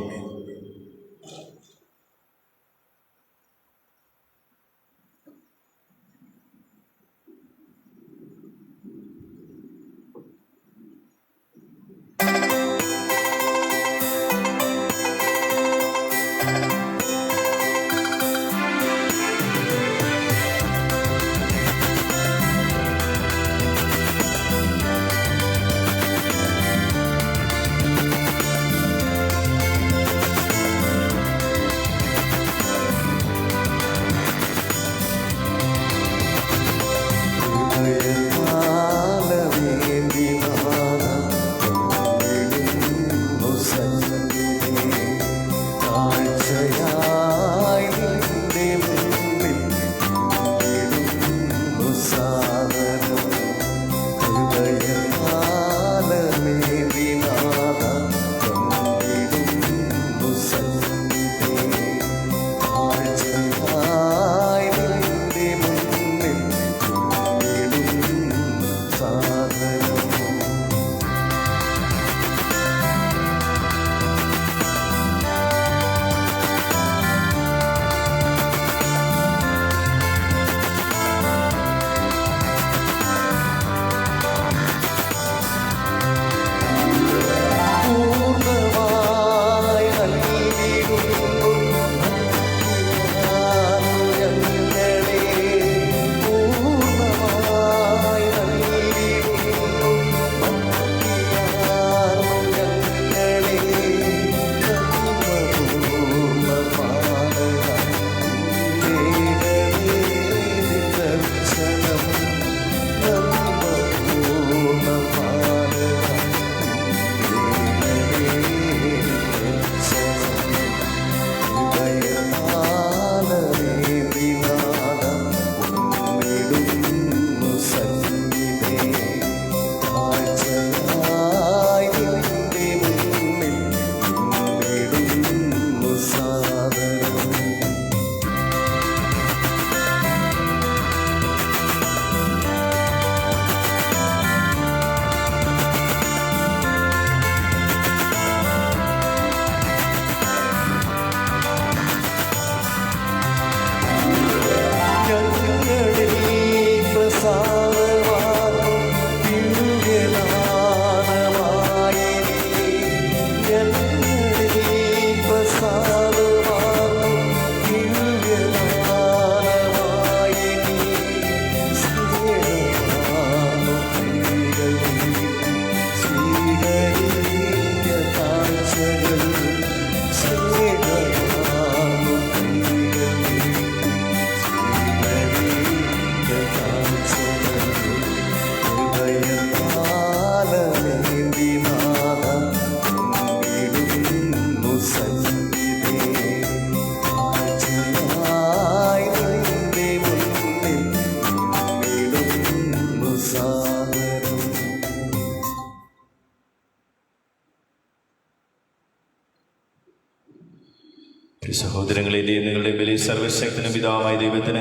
സഹോദരങ്ങളെയും നിങ്ങളുടെ ബലി സർവശക്തനും പിതാവായ ദൈവത്തിന്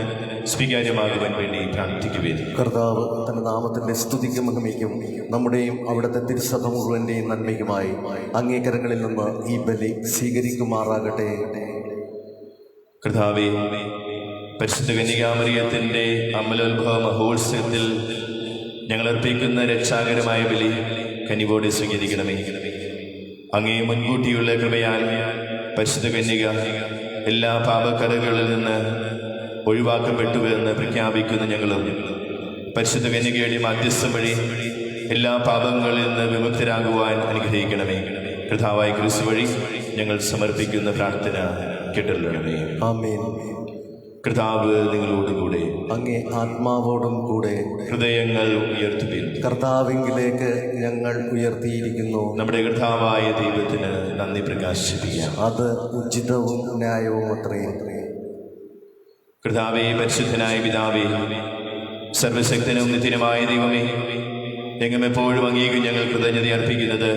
സ്വീകാര്യമാകുവാൻ വേണ്ടി പ്രാർത്ഥിക്കുവേൻ. കർത്താവ് തന്റെ നാമത്തിന്റെ സ്തുതിക്കും മഹിമയ്ക്കും നമ്മുടെയും അവിടുത്തെ തിരുസഭ മുഴുവന്റെയും നന്മയ്ക്കുമായി അങ്ങേക്കരങ്ങളിൽ നിന്ന് ഈ ബലി സ്വീകരിക്കുമാറാകട്ടെ. കർത്താവേ, പരിശുദ്ധ കന്യകാമറിയത്തിന്റെ അമലോത്ഭവ മഹോത്സവത്തിൽ ഞങ്ങൾ അർപ്പിക്കുന്ന രക്ഷാകരമായ ബലി കനിവോടെ സ്വീകരിക്കണമേ. അങ്ങേ മുൻകൂട്ടിയുള്ള കൃപയാൽ പരിശുദ്ധ കന്യക എല്ലാ പാപക്കറകളിൽ നിന്ന് ഒഴിവാക്കപ്പെട്ടുവെന്ന് പ്രഖ്യാപിക്കുന്ന ഞങ്ങളും പരിശുദ്ധ കന്യകയുടെ മധ്യസ്ഥം വഴി എല്ലാ പാപങ്ങളിൽ നിന്ന് വിമുക്തരാകുവാൻ അനുഗ്രഹിക്കണമേ. കർത്താവായ ക്രിസ്തു വഴി ഞങ്ങൾ സമർപ്പിക്കുന്ന പ്രാർത്ഥന കേട്ടറിയണമേ. ആമേൻ. കർത്താവ് നിങ്ങളോടുകൂടെ, അങ്ങേ ആത്മാവോടും കൂടെ. ഹൃദയങ്ങൾ ഉയർത്തുവിൻ. കർത്താവിങ്കിലേക്ക് ഞങ്ങൾ ഉയർത്തിയിരിക്കുന്നു. നമ്മുടെ കർത്താവായ ദൈവത്തിന് നന്ദി പ്രകാശിപ്പിക്കാം. അത് ഉചിതവും ന്യായവും അത്രയും. കർത്താവേ, പരിശുദ്ധനായ പിതാവേ, സർവശക്തനും നിത്യനുമായ ദൈവമേ, എങ്ങും എപ്പോഴും അങ്ങേക്ക് ഞങ്ങൾ കൃതജ്ഞത അർപ്പിക്കുന്നത്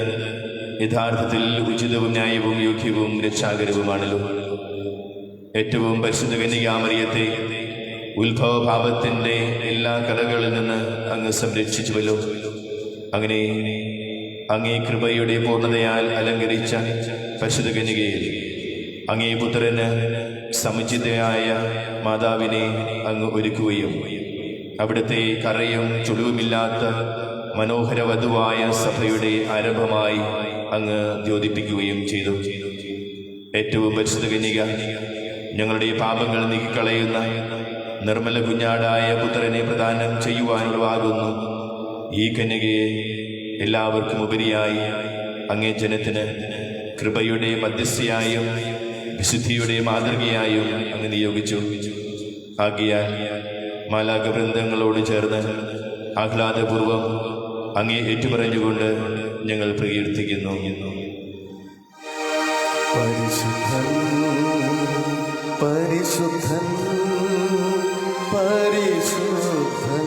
യഥാർത്ഥത്തിൽ ഉചിതവും ന്യായവും യോഗ്യവും രക്ഷാകരവുമാണല്ലോ. ഏറ്റവും പരിശുദ്ധ കന്യകാമറിയത്തെ ഉത്ഭവഭാവത്തിൻ്റെ എല്ലാ കടകളിൽ നിന്ന് അങ്ങ് സംരക്ഷിച്ചുവല്ലോ. അങ്ങനെ അങ്ങേ കൃപയുടെ പൂർണ്ണതയാൽ അലങ്കരിച്ച പരിശുദ്ധ കന്യകയിൽ അങ്ങേ പുത്രന് സമുചിതയായ മാതാവിനെ അങ്ങ് ഒരുക്കുകയും അവിടുത്തെ കറയും ചുളിവുമില്ലാത്ത മനോഹര വധുവായ സഭയുടെ ആരംഭമായി അങ്ങ് ദ്യോതിപ്പിക്കുകയും ചെയ്തു. ഏറ്റവും പരിശുദ്ധ കന്യക ഞങ്ങളുടെ പാപങ്ങൾ നീക്കിക്കളയുന്ന നിർമ്മല കുഞ്ഞാടായ പുത്രനെ പ്രദാനം ചെയ്യുവാനുള്ളവാകുന്നു. ഈ കന്യകയെ എല്ലാവർക്കും ഉപരിയായി അങ്ങേ ജനത്തിന് കൃപയുടെ മധ്യസ്ഥയായും വിശുദ്ധിയുടെ മാതൃകയായും അങ്ങ് നിയോഗിച്ചു. ആകയാൽ മാലാഖവൃന്ദങ്ങളോട് ചേർന്ന് ആഹ്ലാദപൂർവം അങ്ങേ ഏറ്റുപറഞ്ഞുകൊണ്ട് ഞങ്ങൾ പ്രകീർത്തിക്കുന്നു. പരിശുദ്ധൻ പരിശുദ്ധൻ പരിശുദ്ധൻ.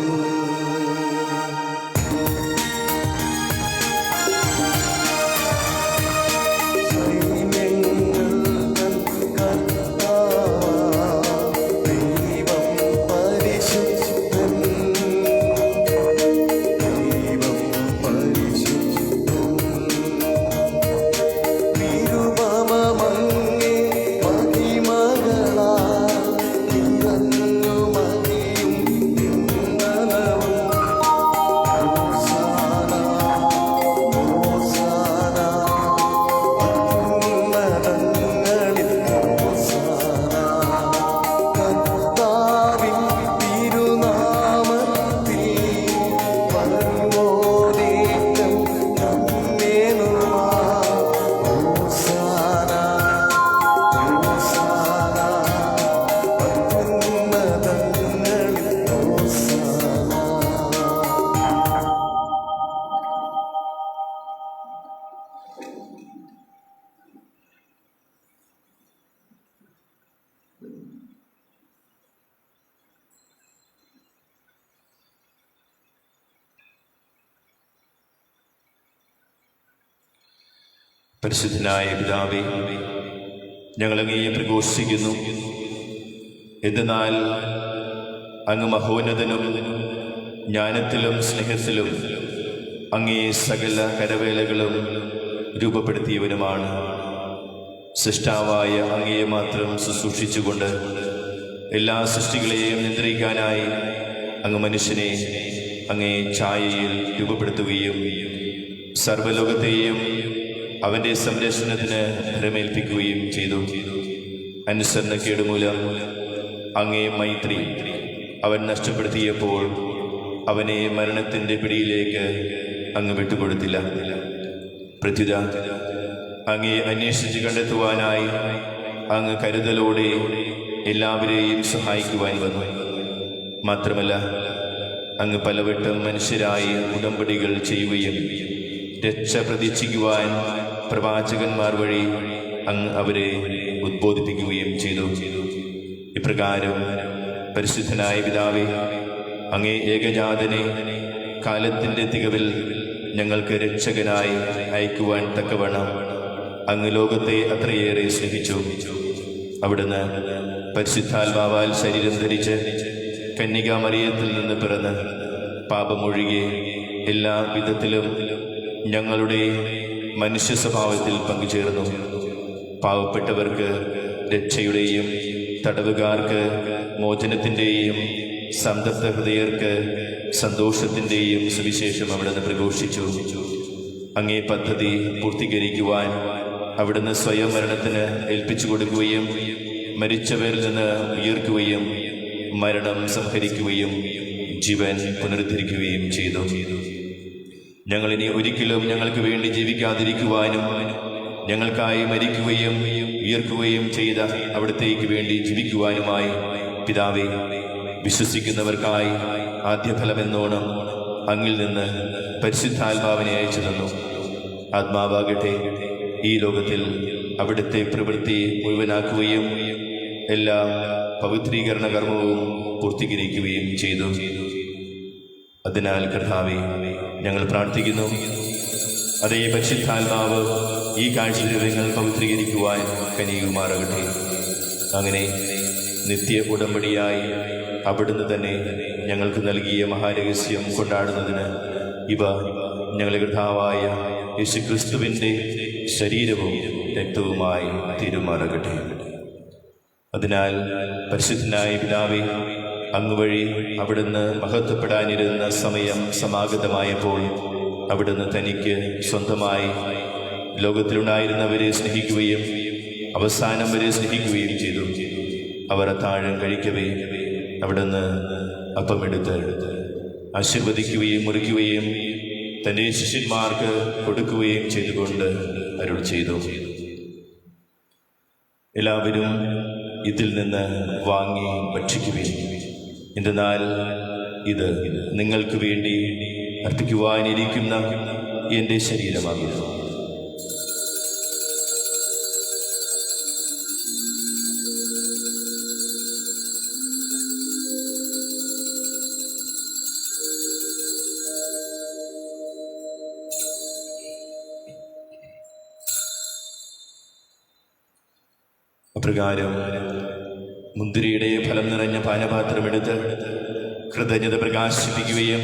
പരിശുദ്ധനായ പിതാവേ, ഞങ്ങളങ്ങയെ പ്രഘോഷിക്കുന്നു. എന്തെന്നാൽ അങ്ങ് മഹോന്നതനും ജ്ഞാനത്തിലും സ്നേഹത്തിലും അങ്ങേ സകല കരവേലകളും രൂപപ്പെടുത്തിയവനുമാണ്. സൃഷ്ടാവായ അങ്ങയെ മാത്രം ശുശ്രൂഷിച്ചുകൊണ്ട് എല്ലാ സൃഷ്ടികളെയും നിയന്ത്രിക്കാനായി അങ്ങ് മനുഷ്യനെ അങ്ങേ ഛായയിൽ രൂപപ്പെടുത്തുകയും സർവ്വലോകത്തെയും അവൻ്റെ സംരക്ഷണത്തിന് ഭരമേൽപ്പിക്കുകയും ചെയ്തു. അനുസരണക്കേട് മൂലം അങ്ങേ മൈത്രി അവൻ നഷ്ടപ്പെടുത്തിയപ്പോൾ അവനെ മരണത്തിൻ്റെ പിടിയിലേക്ക് അങ്ങ് വിട്ടുകൊടുത്തില്ല. പ്രത്യുത അങ്ങേ അന്വേഷിച്ച് കണ്ടെത്തുവാനായി അങ്ങ് കരുതലോടെ എല്ലാവരെയും സഹായിക്കുവാൻ വന്നു. മാത്രമല്ല, അങ്ങ് പലവട്ടം മനുഷ്യരായി ഉടമ്പടികൾ ചെയ്യുകയും രക്ഷ പ്രതീക്ഷിക്കുവാൻ പ്രവാചകന്മാർ വഴി അങ്ങ് അവരെ ഉദ്ബോധിപ്പിക്കുകയും ചെയ്തു. ഇപ്രകാരം പരിശുദ്ധനായ പിതാവേ, അങ്ങേ ഏകജാതനെ കാലത്തിൻ്റെ തികവിൽ ഞങ്ങൾക്ക് രക്ഷകനായി അയക്കുവാൻ തക്കവണ്ണം അങ്ങ് ലോകത്തെ അത്രയേറെ സ്നേഹിച്ചു. അവിടുന്ന് പരിശുദ്ധാത്മാവാൽ ശരീരം ധരിച്ച് കന്യകാമറിയത്തിൽ നിന്ന് പിറന്ന് പാപമൊഴികെ എല്ലാ വിധത്തിലും ഞങ്ങളുടെ മനുഷ്യ സ്വഭാവത്തിൽ പങ്കുചേർന്നു. പാവപ്പെട്ടവർക്ക് രക്ഷയുടെയും തടവുകാർക്ക് മോചനത്തിൻ്റെയും സംതൃപ്ത ഹൃദയർക്ക് സന്തോഷത്തിൻ്റെയും സുവിശേഷം അവിടുന്ന് പ്രഘോഷിച്ചു. അങ്ങേ പദ്ധതി പൂർത്തീകരിക്കുവാൻ അവിടുന്ന് സ്വയം മരണത്തിന് ഏൽപ്പിച്ചു കൊടുക്കുകയും മരിച്ചവരിൽ നിന്ന് ഉയർക്കുകയും മരണം സംഹരിക്കുകയും ജീവൻ പുനരുദ്ധരിക്കുകയും ചെയ്തു. ഞങ്ങളിനി ഒരിക്കലും ഞങ്ങൾക്ക് വേണ്ടി ജീവിക്കാതിരിക്കുവാനും ഞങ്ങൾക്കായി മരിക്കുകയും ഉയർക്കുകയും ചെയ്ത അവിടത്തേക്ക് വേണ്ടി ജീവിക്കുവാനുമായി പിതാവേ, വിശ്വസിക്കുന്നവർക്കായി ആദ്യഫലമെന്നോണം അങ്ങിൽ നിന്ന് പരിശുദ്ധാത്മാവിനെ അയച്ചു തന്നു. ആത്മാവാകട്ടെ ഈ ലോകത്തിൽ അവിടുത്തെ പ്രവൃത്തി മുഴുവനാക്കുകയും എല്ലാ പവിത്രീകരണ കർമ്മവും പൂർത്തീകരിക്കുകയും ചെയ്തു. അതിനാൽ കർത്താവേ, ഞങ്ങൾ പ്രാർത്ഥിക്കുന്നു, അതേ പരിശുദ്ധാത്മാവ് ഈ കാഴ്ചദ്രവ്യങ്ങൾ പവിത്രീകരിക്കുവാൻ കനിയുമാറാകട്ടെ. അങ്ങനെ നിത്യ ഉടമ്പടിയായി അവിടുന്ന് തന്നെ ഞങ്ങൾക്ക് നൽകിയ മഹാരഹസ്യം കൊണ്ടാടുന്നതിന് ഇവ ഞങ്ങളുടെ കർത്താവായ യേശുക്രിസ്തുവിൻ്റെ ശരീരവും രക്തവുമായി തീരുമാറാകട്ടെ. അതിനാൽ പരിശുദ്ധനായ പിതാവേ, അങ്ങ് വഴി അവിടുന്ന് മഹത്വപ്പെടാനിരുന്ന സമയം സമാഗതമായപ്പോൾ അവിടുന്ന് തനിക്ക് സ്വന്തമായി ലോകത്തിലുണ്ടായിരുന്നവരെ സ്നേഹിക്കുകയും അവസാനം വരെ സ്നേഹിക്കുകയും ചെയ്തു. അവർ അത്താഴം കഴിക്കവേ അവിടുന്ന് അപ്പമെടുത്ത് ആശീർവദിക്കുകയും മുറിക്കുകയും തൻ്റെ ശിഷ്യന്മാർക്ക് കൊടുക്കുകയും ചെയ്തുകൊണ്ട് അരുൾ ചെയ്തു, എല്ലാവരും ഇതിൽ നിന്ന് വാങ്ങി ഭക്ഷിക്കുകയും, എന്തെന്നാൽ ഇത് നിങ്ങൾക്ക് വേണ്ടി അർപ്പിക്കുവാനിരിക്കുന്ന എൻ്റെ ശരീരമാകുന്നു. അപ്രകാരം മുന്തിരിയുടെ ഫലം നിറഞ്ഞ പാനപാത്രമെടുത്ത് കൃതജ്ഞത പ്രകാശിപ്പിക്കുകയും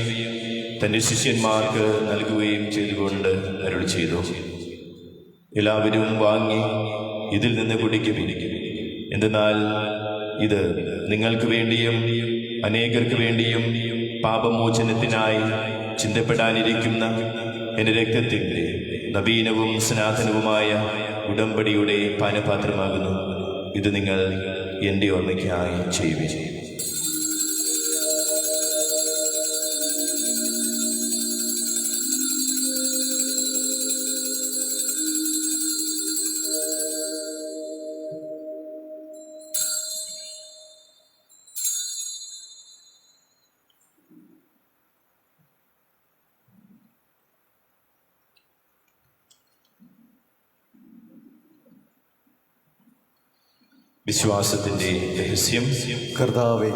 തൻ്റെ ശിഷ്യന്മാർക്ക് നൽകുകയും ചെയ്തുകൊണ്ട് അരുൾ ചെയ്തു, എല്ലാവരും വാങ്ങി ഇതിൽ നിന്ന് കുടിക്കുവിൻ, എന്തെന്നാൽ ഇത് നിങ്ങൾക്ക് വേണ്ടിയും അനേകർക്ക് വേണ്ടിയും പാപമോചനത്തിനായി ചിന്തപ്പെടാനിരിക്കുന്ന എൻ്റെ രക്തത്തിൻ്റെ നവീനവും സനാതനവുമായ ഉടമ്പടിയുടെ പാനപാത്രമാകുന്നു. ഇത് നിങ്ങൾ എൻ്റെ ഓർമ്മയ്ക്കായി ചെയ്യുവിൻ. വിശ്വാസത്തിന്റെ രഹസ്യം. കർത്താവേ,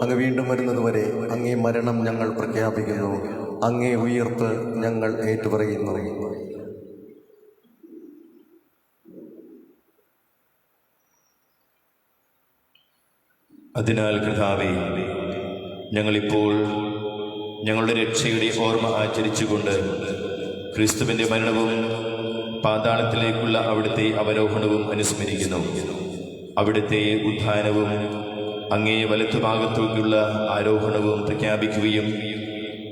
അങ്ങ് വീണ്ടും വരുന്നതുവരെ അങ്ങേ മരണം ഞങ്ങൾ പ്രഖ്യാപിക്കുന്നു, അങ്ങേ ഉയർപ്പ് ഞങ്ങൾ ഏറ്റുപറയുന്നു. അതിനാൽ കർത്താവേ, ഞങ്ങളിപ്പോൾ ഞങ്ങളുടെ രക്ഷയുടെ ഓർമ്മ ആചരിച്ചുകൊണ്ട് ക്രിസ്തുവിൻ്റെ മരണവും പാതാളത്തിലേക്കുള്ള അവിടുത്തെ അവരോഹണവും അനുസ്മരിക്കുന്നു. അവിടുത്തെ ഉത്ഥാനവും അങ്ങേ വലത്തുഭാഗത്തേക്കുള്ള ആരോഹണവും പ്രഖ്യാപിക്കുകയും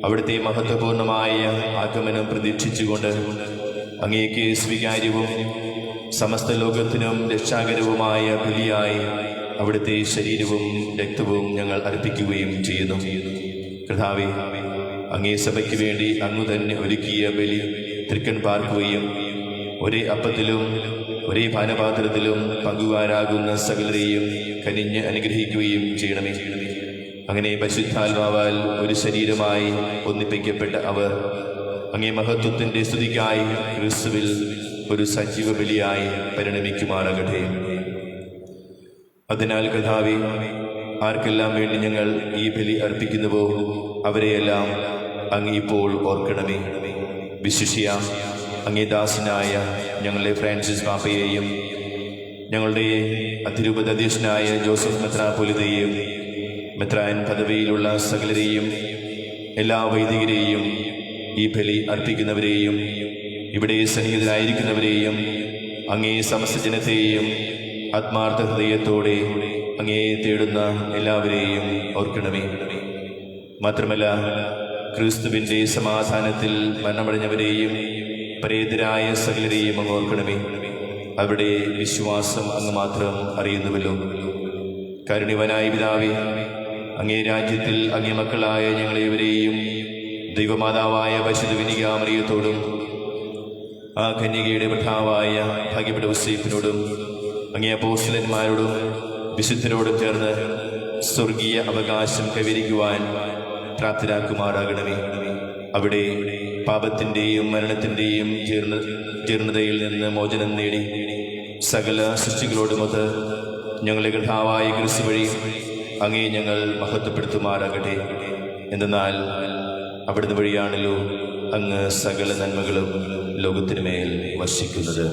അവിടുത്തെ മഹത്വപൂർണമായ ആഗമനം പ്രതീക്ഷിച്ചുകൊണ്ട് അങ്ങേക്ക് സ്വീകാര്യവും സമസ്ത ലോകത്തിനും രക്ഷാകരവുമായ ബലിയായി അവിടുത്തെ ശരീരവും രക്തവും ഞങ്ങൾ അർപ്പിക്കുകയും ചെയ്യുന്നു. കർത്താവേ, അങ്ങേ സഭയ്ക്ക് വേണ്ടി അങ്ങ് തന്നെ ഒരുക്കിയ ബലി തൃക്കൺ പാർക്കുകയും ഒരേ അപ്പത്തിലും ഒരേ പാനപാത്രത്തിലും പങ്കുകാരാകുന്ന സകലരെയും കനിഞ്ഞ് അനുഗ്രഹിക്കുകയും ചെയ്യണമേ. അങ്ങനെ പരിശുദ്ധാത്മാവാൽ ഒരു ശരീരമായി ഒന്നിപ്പിക്കപ്പെട്ട അവർ അങ്ങേ മഹത്വത്തിൻ്റെ സ്തുതിക്കായി ക്രിസ്തുവിൽ ഒരു സജീവ ബലിയായി പരിണമിക്കുമാറാകട്ടെ. അതിനാൽ കർത്താവേ, ആർക്കെല്ലാം വേണ്ടി ഞങ്ങൾ ഈ ബലി അർപ്പിക്കുന്നുവോ അവരെയെല്ലാം അങ്ങ് ഇപ്പോൾ ഓർക്കണമേ. വിശിഷ്യ അങ്ങേ ദാസനായ ഞങ്ങളുടെ ഫ്രാൻസിസ് പാപ്പയെയും ഞങ്ങളുടെ അതിരൂപത അധ്യക്ഷനായ ജോസഫ് മെത്രാപ്പൊലീത്തയെയും മെത്രാൻ പദവിയിലുള്ള സകലരെയും എല്ലാ വൈദികരെയും ഈ ബലി അർപ്പിക്കുന്നവരെയും ഇവിടെ സന്നിഹിതരായിരിക്കുന്നവരെയും അങ്ങേ സമസ്ത ജനത്തെയും ആത്മാർത്ഥ ഹൃദയത്തോടെ അങ്ങേ തേടുന്ന എല്ലാവരെയും ഓർക്കണമേ. മാത്രമല്ല ക്രിസ്തുവിൻ്റെ സമാധാനത്തിൽ മരണമടഞ്ഞവരെയും പരേതരായ സകലരെയും അങ്ങ് ഓർക്കണമേ. അവരുടെ വിശ്വാസം അങ്ങ് മാത്രം അറിയുന്നുവല്ലോ. കാരുണ്യവാനായ പിതാവേ, അങ്ങേ രാജ്യത്തിൽ അങ്ങേ മക്കളായ ഞങ്ങളേവരെയും ദൈവമാതാവായ പരിശുദ്ധ കന്യകാമറിയത്തോടും ആ കന്യകയുടെ ഭർത്താവായ ഭാഗ്യപ്പെട്ട യോസേപ്പിനോടും അങ്ങേ അപ്പോസ്തലന്മാരോടും വിശുദ്ധരോടും ചേർന്ന് സ്വർഗീയ അവകാശം കൈവരിക്കുവാൻ പ്രാപ്തരാക്കുമാറാകണമേ. അവിടെ പാപത്തിൻ്റെയും മരണത്തിൻ്റെയും ജീർണതയിൽ നിന്ന് മോചനം നേടി സകല സൃഷ്ടികളോടുമൊത്ത് ഞങ്ങളുടെ കർത്താവായ ക്രിസ്തു വഴി അങ്ങേ ഞങ്ങൾ മഹത്വപ്പെടുത്തുമാറാകട്ടെ. എന്തെന്നാൽ അവിടുന്ന് വഴിയാണല്ലോ അങ്ങ് സകല നന്മകളും ലോകത്തിനു മേൽ വർഷിക്കുന്നത്.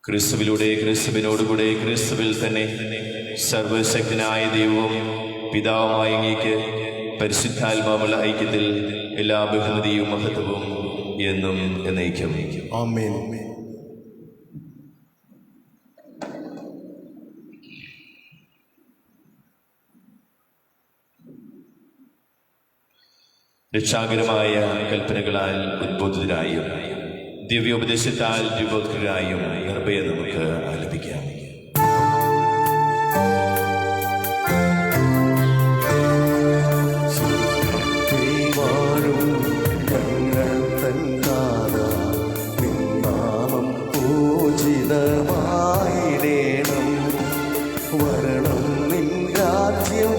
ക്രിസ്തുവിലൂടെ ക്രിസ്തുവിനോടുകൂടെ ക്രിസ്തുവിൽ തന്നെ സർവശക്തനായ ദൈവവും പിതാവുമായ അങ്ങേക്ക് പരിശുദ്ധാത്മാവുള്ള ഐക്യത്തിൽ എല്ലാ ബഹുമതിയും മഹത്വവും എന്നും എന്നേക്കും. ആമേൻ. രക്ഷാകരമായ കൽപ്പനകളാൽ ഉദ്ബോധിതരായും ദിവ്യോപദേശത്താൽ രൂപോദ്കരായും നിർഭയ നമുക്ക് ആലപിക്കാം. വരണം നിൻ രാജ്യം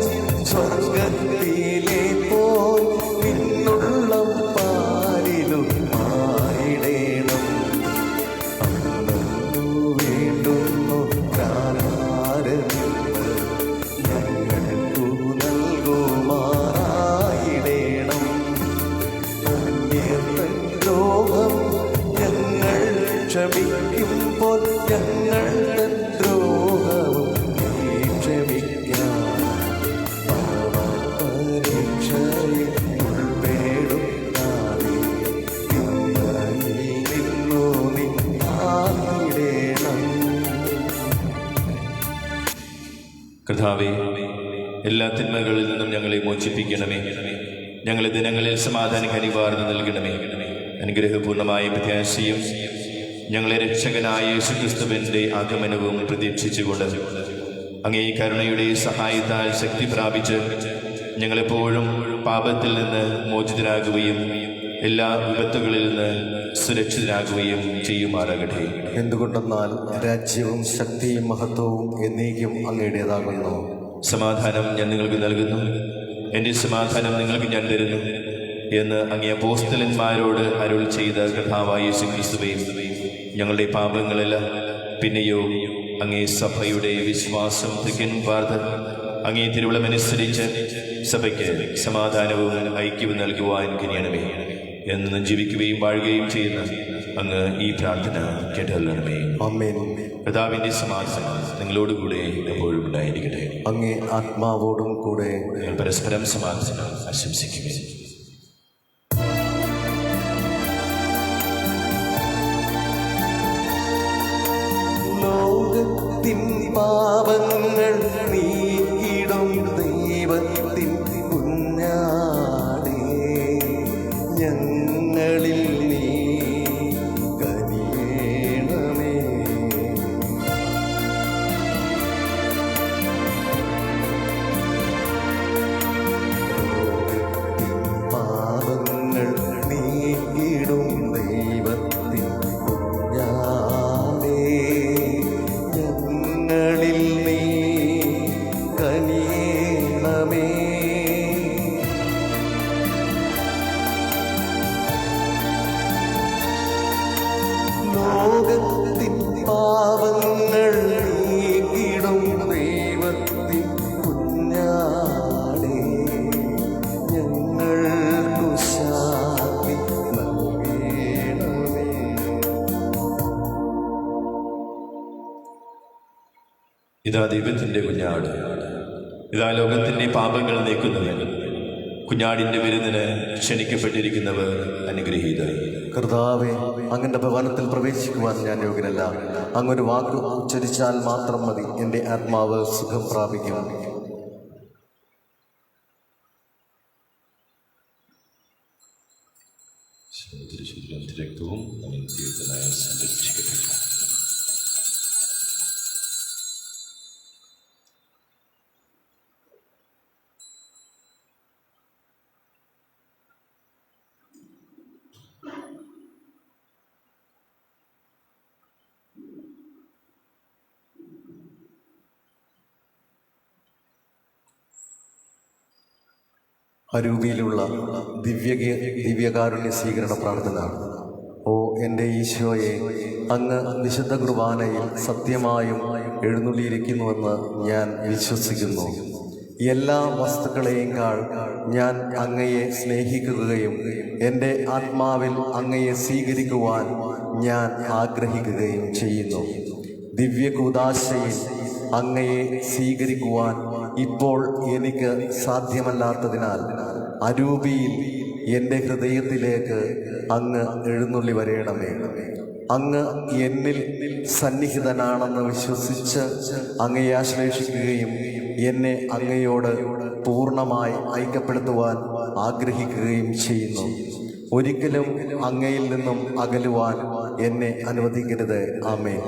സ്വർഗത്തിലെ പോൽ നിന്നുള്ള പാലിലും ആയിടേണം. അന്നു വേണ്ടുന്നു പ്രാകാരമിന്ന് ഞങ്ങൾക്കു നൽകുമാറായിടേണം. അന്യതൻ ദ്രോഹം ഞങ്ങൾ ക്ഷമിക്കുമ്പോൾ ഞങ്ങൾ കർത്താവേ, എല്ലാ തിന്മകളിൽ നിന്നും ഞങ്ങളെ മോചിപ്പിക്കണമേ. ഞങ്ങളെ ദിനങ്ങളിൽ സമാധാനം കനിവാർന്ന് നൽകണമേ. അനുഗ്രഹപൂർണമായ പ്രത്യാശയും ഞങ്ങളെ രക്ഷകനായ യേശുക്രിസ്തുവിൻ്റെ ആഗമനവും പ്രതീക്ഷിച്ചുകൊണ്ട് അങ്ങേ കരുണയുടെ സഹായത്താൽ ശക്തി പ്രാപിച്ച് ഞങ്ങളെപ്പോഴും പാപത്തിൽ നിന്ന് മോചിതരാകുകയും എല്ലാ വിപത്തുകളിൽ നിന്ന് സുരക്ഷിതരാകുകയും ചെയ്യുമാറാകട്ടെ. എന്തുകൊണ്ടെന്നാൽ രാജ്യവും ശക്തിയും മഹത്വവും എന്നേക്കും അങ്ങയുടേതാകുന്നു. സമാധാനം ഞാൻ നിങ്ങൾക്ക് നൽകുന്നു, എൻ്റെ സമാധാനം നിങ്ങൾക്ക് ഞാൻ തരുന്നു എന്ന് അങ്ങേ അപ്പോസ്തലന്മാരോട് അരുൾ ചെയ്ത കർത്താവായ യേശുക്രിസ്തുവേ, ഞങ്ങളുടെ പാപങ്ങളെല്ലാം പിന്നെയോ അങ്ങേ സഭയുടെ വിശ്വാസം തികൻ പാർത്ത് അങ്ങേ തിരുവിളമനുസരിച്ച് സഭയ്ക്ക് സമാധാനവും ഐക്യവും നൽകുവാൻ കഴിയണമേ. എന്നും ജീവിക്കുകയും വാഴുകയും ചെയ്യുന്ന അങ്ങ് ഈ പ്രാർത്ഥന കേട്ടല്ലണമേ. ആമേൻ. കർത്താവിൻ്റെ സമാധാനം നിങ്ങളോടുകൂടെ എപ്പോഴും ഉണ്ടായിരിക്കട്ടെ. അങ്ങേ ആത്മാവോടും കൂടെ. നിങ്ങൾ പരസ്പരം സമാധാനം ആശംസിക്കുക. ലോകത്തിൻ പാപങ്ങൾ നീക്കിടും ദൈവത്തിൻ കുഞ്ഞാടേ, ഞങ്ങളിൽ നീ കനിയേണമേ. ലോകത്തിൻ പാപങ്ങൾ നീക്കിടും ദൈവത്തിൻ കുഞ്ഞാടേ, ഞങ്ങളിൽ നീ ഇതാ ദൈവത്തിൻ്റെ കുഞ്ഞാട്, ഇതാ ലോകത്തിൻ്റെ പാപങ്ങൾ നീക്കുന്നവൻ. കുഞ്ഞാടിൻ്റെ വിരുന്നിന് ക്ഷണിക്കപ്പെട്ടിരിക്കുന്നവർ അനുഗ്രഹീതർ. കർത്താവേ, അങ്ങന്റെ ഭവനത്തിൽ പ്രവേശിക്കുവാൻ ഞാൻ യോഗ്യനല്ല. അങ്ങൊരു വാക്ക് ഉച്ചരിച്ചാൽ മാത്രം മതി, എൻ്റെ ആത്മാവ് സുഖം പ്രാപിക്കും. രക്തവും ജീവിതമായി സംരക്ഷിക്കപ്പെട്ടു. അരൂപിയിലുള്ള ദിവ്യകാരുണ്യ സ്വീകരണ പ്രാർത്ഥന. ഓ എൻ്റെ ഈശോയെ, അങ്ങ് വിശുദ്ധ കുർബാനയിൽ സത്യമായും എഴുന്നള്ളിയിരിക്കുന്നുവെന്ന് ഞാൻ വിശ്വസിക്കുന്നു. എല്ലാ വസ്തുക്കളെയുംക്കാൾ ഞാൻ അങ്ങയെ സ്നേഹിക്കുകയും എൻ്റെ ആത്മാവിൽ അങ്ങയെ സ്വീകരിക്കുവാൻ ഞാൻ ആഗ്രഹിക്കുകയും ചെയ്യുന്നു. ദിവ്യകൂദാശയിൽ അങ്ങയെ സ്വീകരിക്കുവാൻ ഇപ്പോൾ എനിക്ക് സാധ്യമല്ലാത്തതിനാൽ അരൂപിയിൽ എൻ്റെ ഹൃദയത്തിലേക്ക് അങ്ങ് എഴുന്നള്ളി വരേണമേ. അങ്ങ് എന്നിൽ സന്നിഹിതനാണെന്ന് വിശ്വസിച്ച് അങ്ങയെ ആശ്ലേഷിക്കുകയും എന്നെ അങ്ങയോട് പൂർണ്ണമായി ഐക്യപ്പെടുത്തുവാൻ ആഗ്രഹിക്കുകയും ചെയ്യുന്നു. ഒരിക്കലും അങ്ങയിൽ നിന്നും അകലുവാൻ എന്നെ അനുവദിക്കരുത്. ആമേൻ.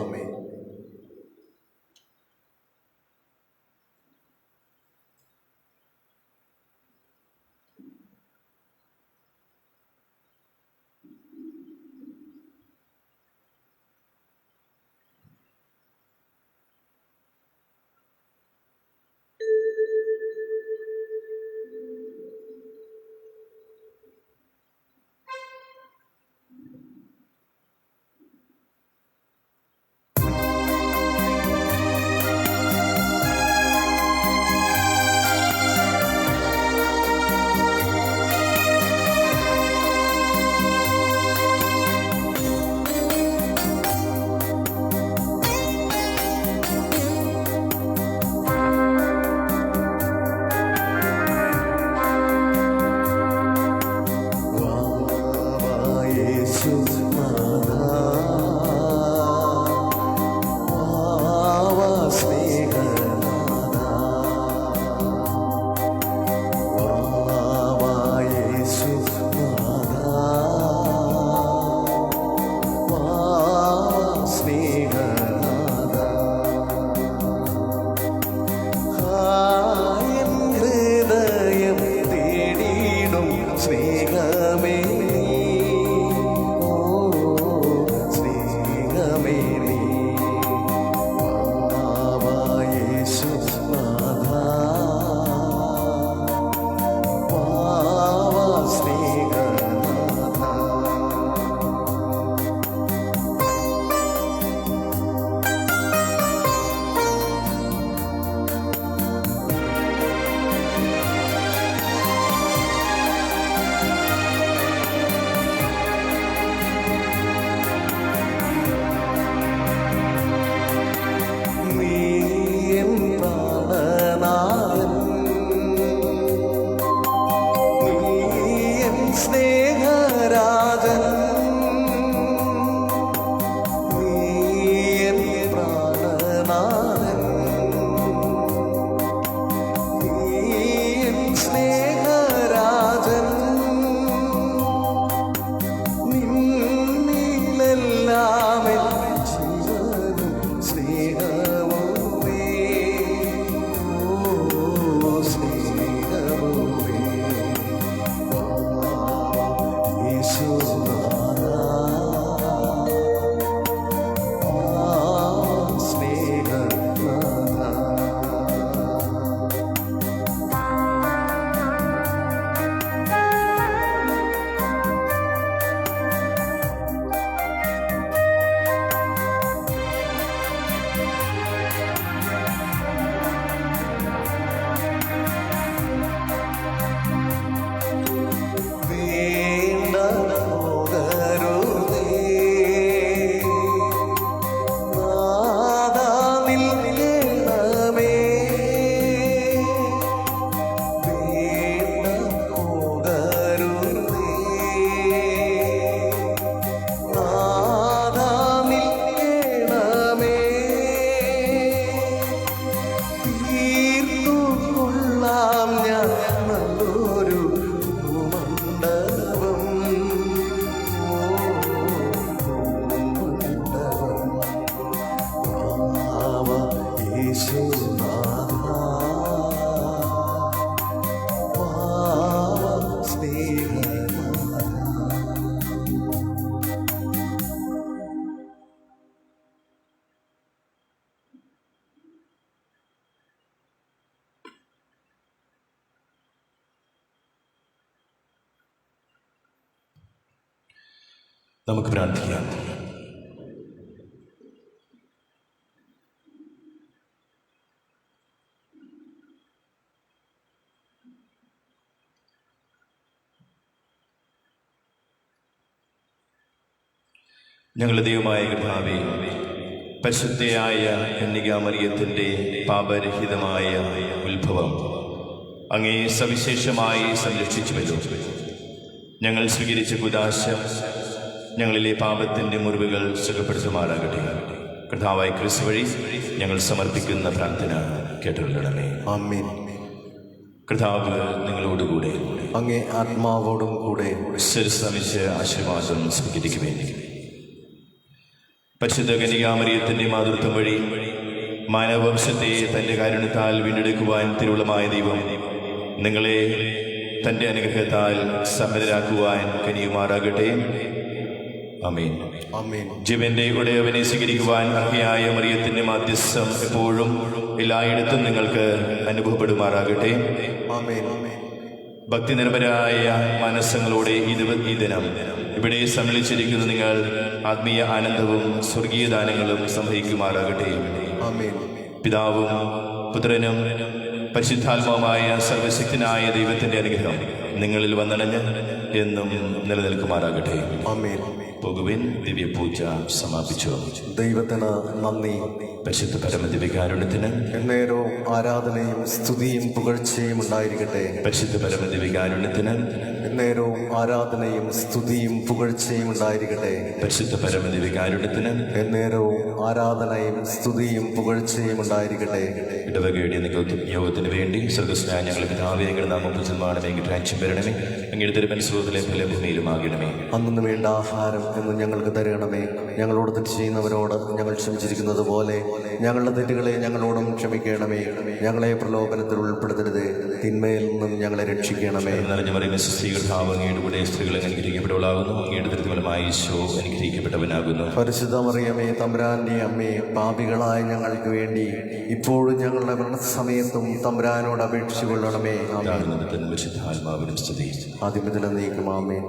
നമുക്ക് പ്രാർത്ഥിക്കാം. ഞങ്ങളുടെ ദൈവമായ കർത്താവേ, പരിശുദ്ധയായ കന്യകാമറിയത്തിൻ്റെ പാപരഹിതമായ ഉത്ഭവം അങ്ങേ സവിശേഷമായി സംരക്ഷിച്ചുവല്ലോ. ഞങ്ങൾ സ്വീകരിച്ച കുദാശ ഞങ്ങളിലെ പാപത്തിൻ്റെ മുറിവുകൾ സുഖപ്പെടുത്തുമാറാകട്ടെ. കർത്താവായ ക്രിസ്തു വഴി ഞങ്ങൾ സമർപ്പിക്കുന്ന പ്രാർത്ഥന കേട്ടുകൊള്ളണമേ. ആമേൻ. കർത്താവ് നിങ്ങളോടുകൂടെ, അങ്ങേ ആത്മാവോടും കൂടെ. ശിരസ്നമിച്ച് ആശീർവാദം സ്വീകരിക്കുമേ. പരിശുദ്ധ കന്യകാമറിയത്തിൻ്റെ മാതൃത്വം വഴി മാനവവംശത്തെ തൻ്റെ കാരുണ്യത്താൽ വീണ്ടെടുക്കുവാൻ തിരുവുള്ളമായ ദൈവം നിങ്ങളെ തൻ്റെ അനുഗ്രഹത്താൽ സമ്മതരാക്കുവാൻ കനിയുമാറാകട്ടെ. ആമേൻ. ആമേൻ. ജീവന്റെ ഉടയവനെ സ്വീകരിക്കുവാൻ അർഹയായ മറിയത്തിൻ്റെ മാധ്യസ്ഥം എപ്പോഴും എല്ലായിടത്തും നിങ്ങൾക്ക് അനുഭവപ്പെടുമാറാകട്ടെ. ആമേൻ. ഭക്തിനിർഭരായ മനസ്സങ്ങളോടെ ഈ ദിനം ഇവിടെ സമ്മേളിച്ചിരിക്കുന്ന നിങ്ങൾ ആത്മീയ ആനന്ദവും സ്വർഗീയ ദാനങ്ങളും സംഭവിക്കുമാറാകട്ടെ. ആമേൻ. പിതാവും പുത്രനും പരിശുദ്ധാത്മാവുമായ സർവശക്തനായ ദൈവത്തിൻ്റെ അനുഗ്രഹം നിങ്ങളിൽ വന്നണഞ്ഞ് എന്നും നിലനിൽക്കുമാറാകട്ടെ. ആമേൻ. പോകുവിൻ. ദിവ്യപൂജ സമാപിച്ചു. ദൈവത്തിന് നന്ദി. പരിശുദ്ധ പരമദിവ്യകാരുണ്യത്തിന് എന്നേരവും ആരാധനയും സ്തുതിയും പുകഴ്ചയും ഉണ്ടായിരിക്കട്ടെ. പരിശുദ്ധ പരമദിവ്യകാരുണ്യത്തിന് എന്നേരവും ആരാധനയും സ്തുതിയും പുകഴ്ചയും ഉണ്ടായിരിക്കട്ടെ. പരിശുദ്ധ പരമദിവ്യകാരുണ്യത്തിന് എന്നേരവും ആരാധനയും സ്തുതിയും പുകഴ്ചയും ഉണ്ടായിരിക്കട്ടെ. ഇടവകയുടെ യോഗത്തിന് വേണ്ടി സ്വർഗസ്നായ ഞങ്ങൾ പിതാവേ, നാമം പൂജിതമാകണമേ, രാജ്യം വരണമേ, അങ്ങയുടെ തിരുമനസ്സുകളിലെ പോലെ ഭൂമിയിലുമാകണമേ. അന്നു വേണ്ട ആഹാരം എന്ന് ഞങ്ങൾക്ക് തരണമേ. ഞങ്ങളോട് തെറ്റ് ചെയ്യുന്നവരോട് ഞങ്ങൾ ക്ഷമിച്ചിരിക്കുന്നത് പോലെ ഞങ്ങളുടെ തെറ്റുകളെ ഞങ്ങളോടും ക്ഷമിക്കണമേ. ഞങ്ങളെ പ്രലോഭനത്തിൽ ഉൾപ്പെടുത്തരുതേ, തിന്മയിൽ നിന്നും ഞങ്ങളെ രക്ഷിക്കണമേ. നിറഞ്ഞു പറയുന്ന സ്ത്രീകൾ അങ്ങയുടെ കൂടെ സ്ത്രീകൾ അനുഗ്രഹിക്കപ്പെട്ടവളാകുന്നു. അങ്ങയുടെ ദൃഢഫലമായ ഈശോ അനുഗ്രഹിക്കപ്പെട്ടവനാകുന്നു. പരിശുദ്ധ മറിയമേ, തമ്പുരാന്റെ അമ്മേ, പാപികളായ ഞങ്ങൾക്ക് വേണ്ടി ഇപ്പോഴും ഞങ്ങളുടെ മരണസമയത്തും തമ്പുരാനോട് അപേക്ഷിച്ചു കൊള്ളണമേ. പരിശുദ്ധാത്മാവിനും സ്തുതി. ആദ്യം മുതൽ എന്നേക്കും ആമേൻ.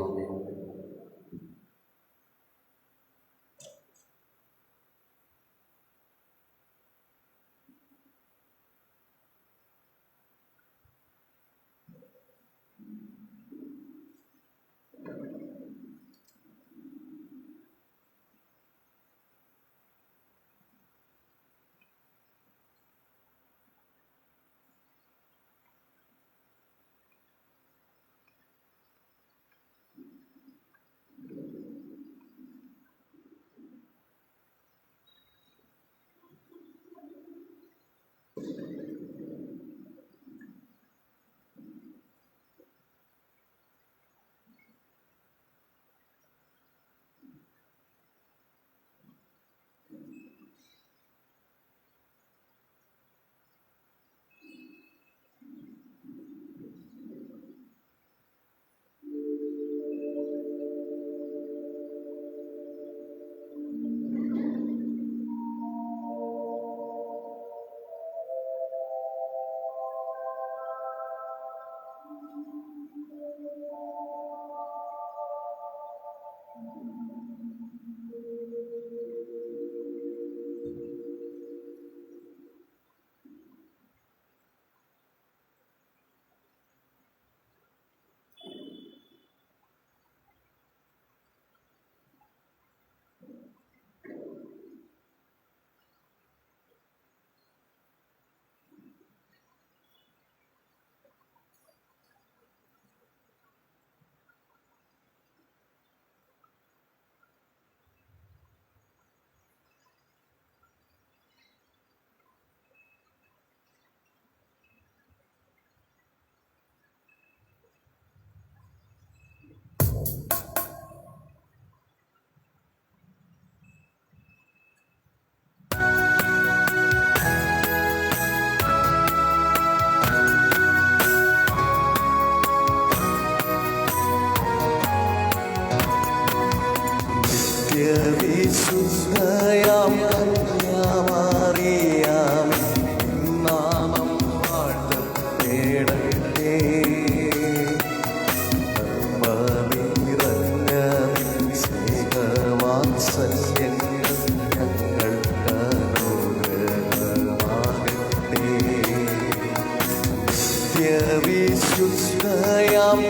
നിത്യവിശുദ്ധയാം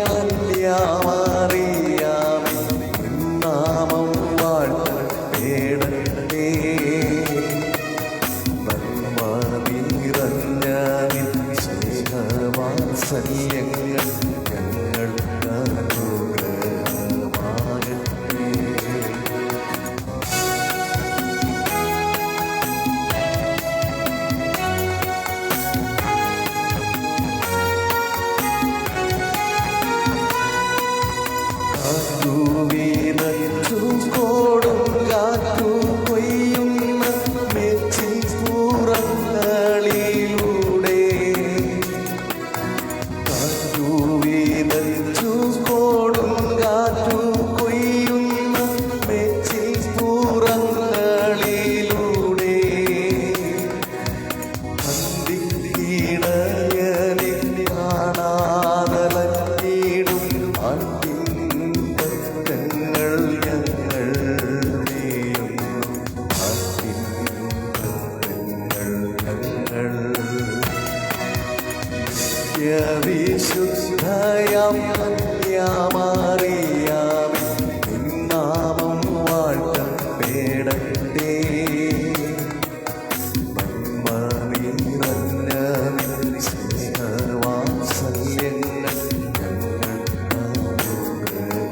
കന്യാമറിയാമേ, നാമം വാഴ്ത്തപ്പെടട്ടെ. നന്മ നിറഞ്ഞ നിൻ സ്നേഹവാത്സല്യങ്ങൾ ഞങ്ങൾക്ക് അനുഗ്രഹമാകട്ടെ. കാറ്റുവീനച്ചുകോടും കാറ്റു കൊയ്യുന്ന മെച്ചിപ്പുറങ്ങളിലൂടെ, കാറ്റുവീനച്ചുകോടും കാറ്റു കൊയ്യുന്ന മെച്ചിപ്പുറങ്ങളിലൂടെ, അന്തിക്കിടയനെ കാണാതലഞ്ഞിടും ആണ്ടിൻ ഞങ്ങൾ നീയുന്നു. ആണ്ടിൻ ഞങ്ങൾ നിത്യവിശുദ്ധയാം കന്യാമറിയാമേ, നിൻ നാമം വാഴ്ത്തപ്പെടട്ടെ. നന്മ നിറഞ്ഞ നിൻ സ്നേഹവാത്സല്യങ്ങൾ ഞങ്ങൾക്ക് അനുഗ്രഹമാകട്ടെ.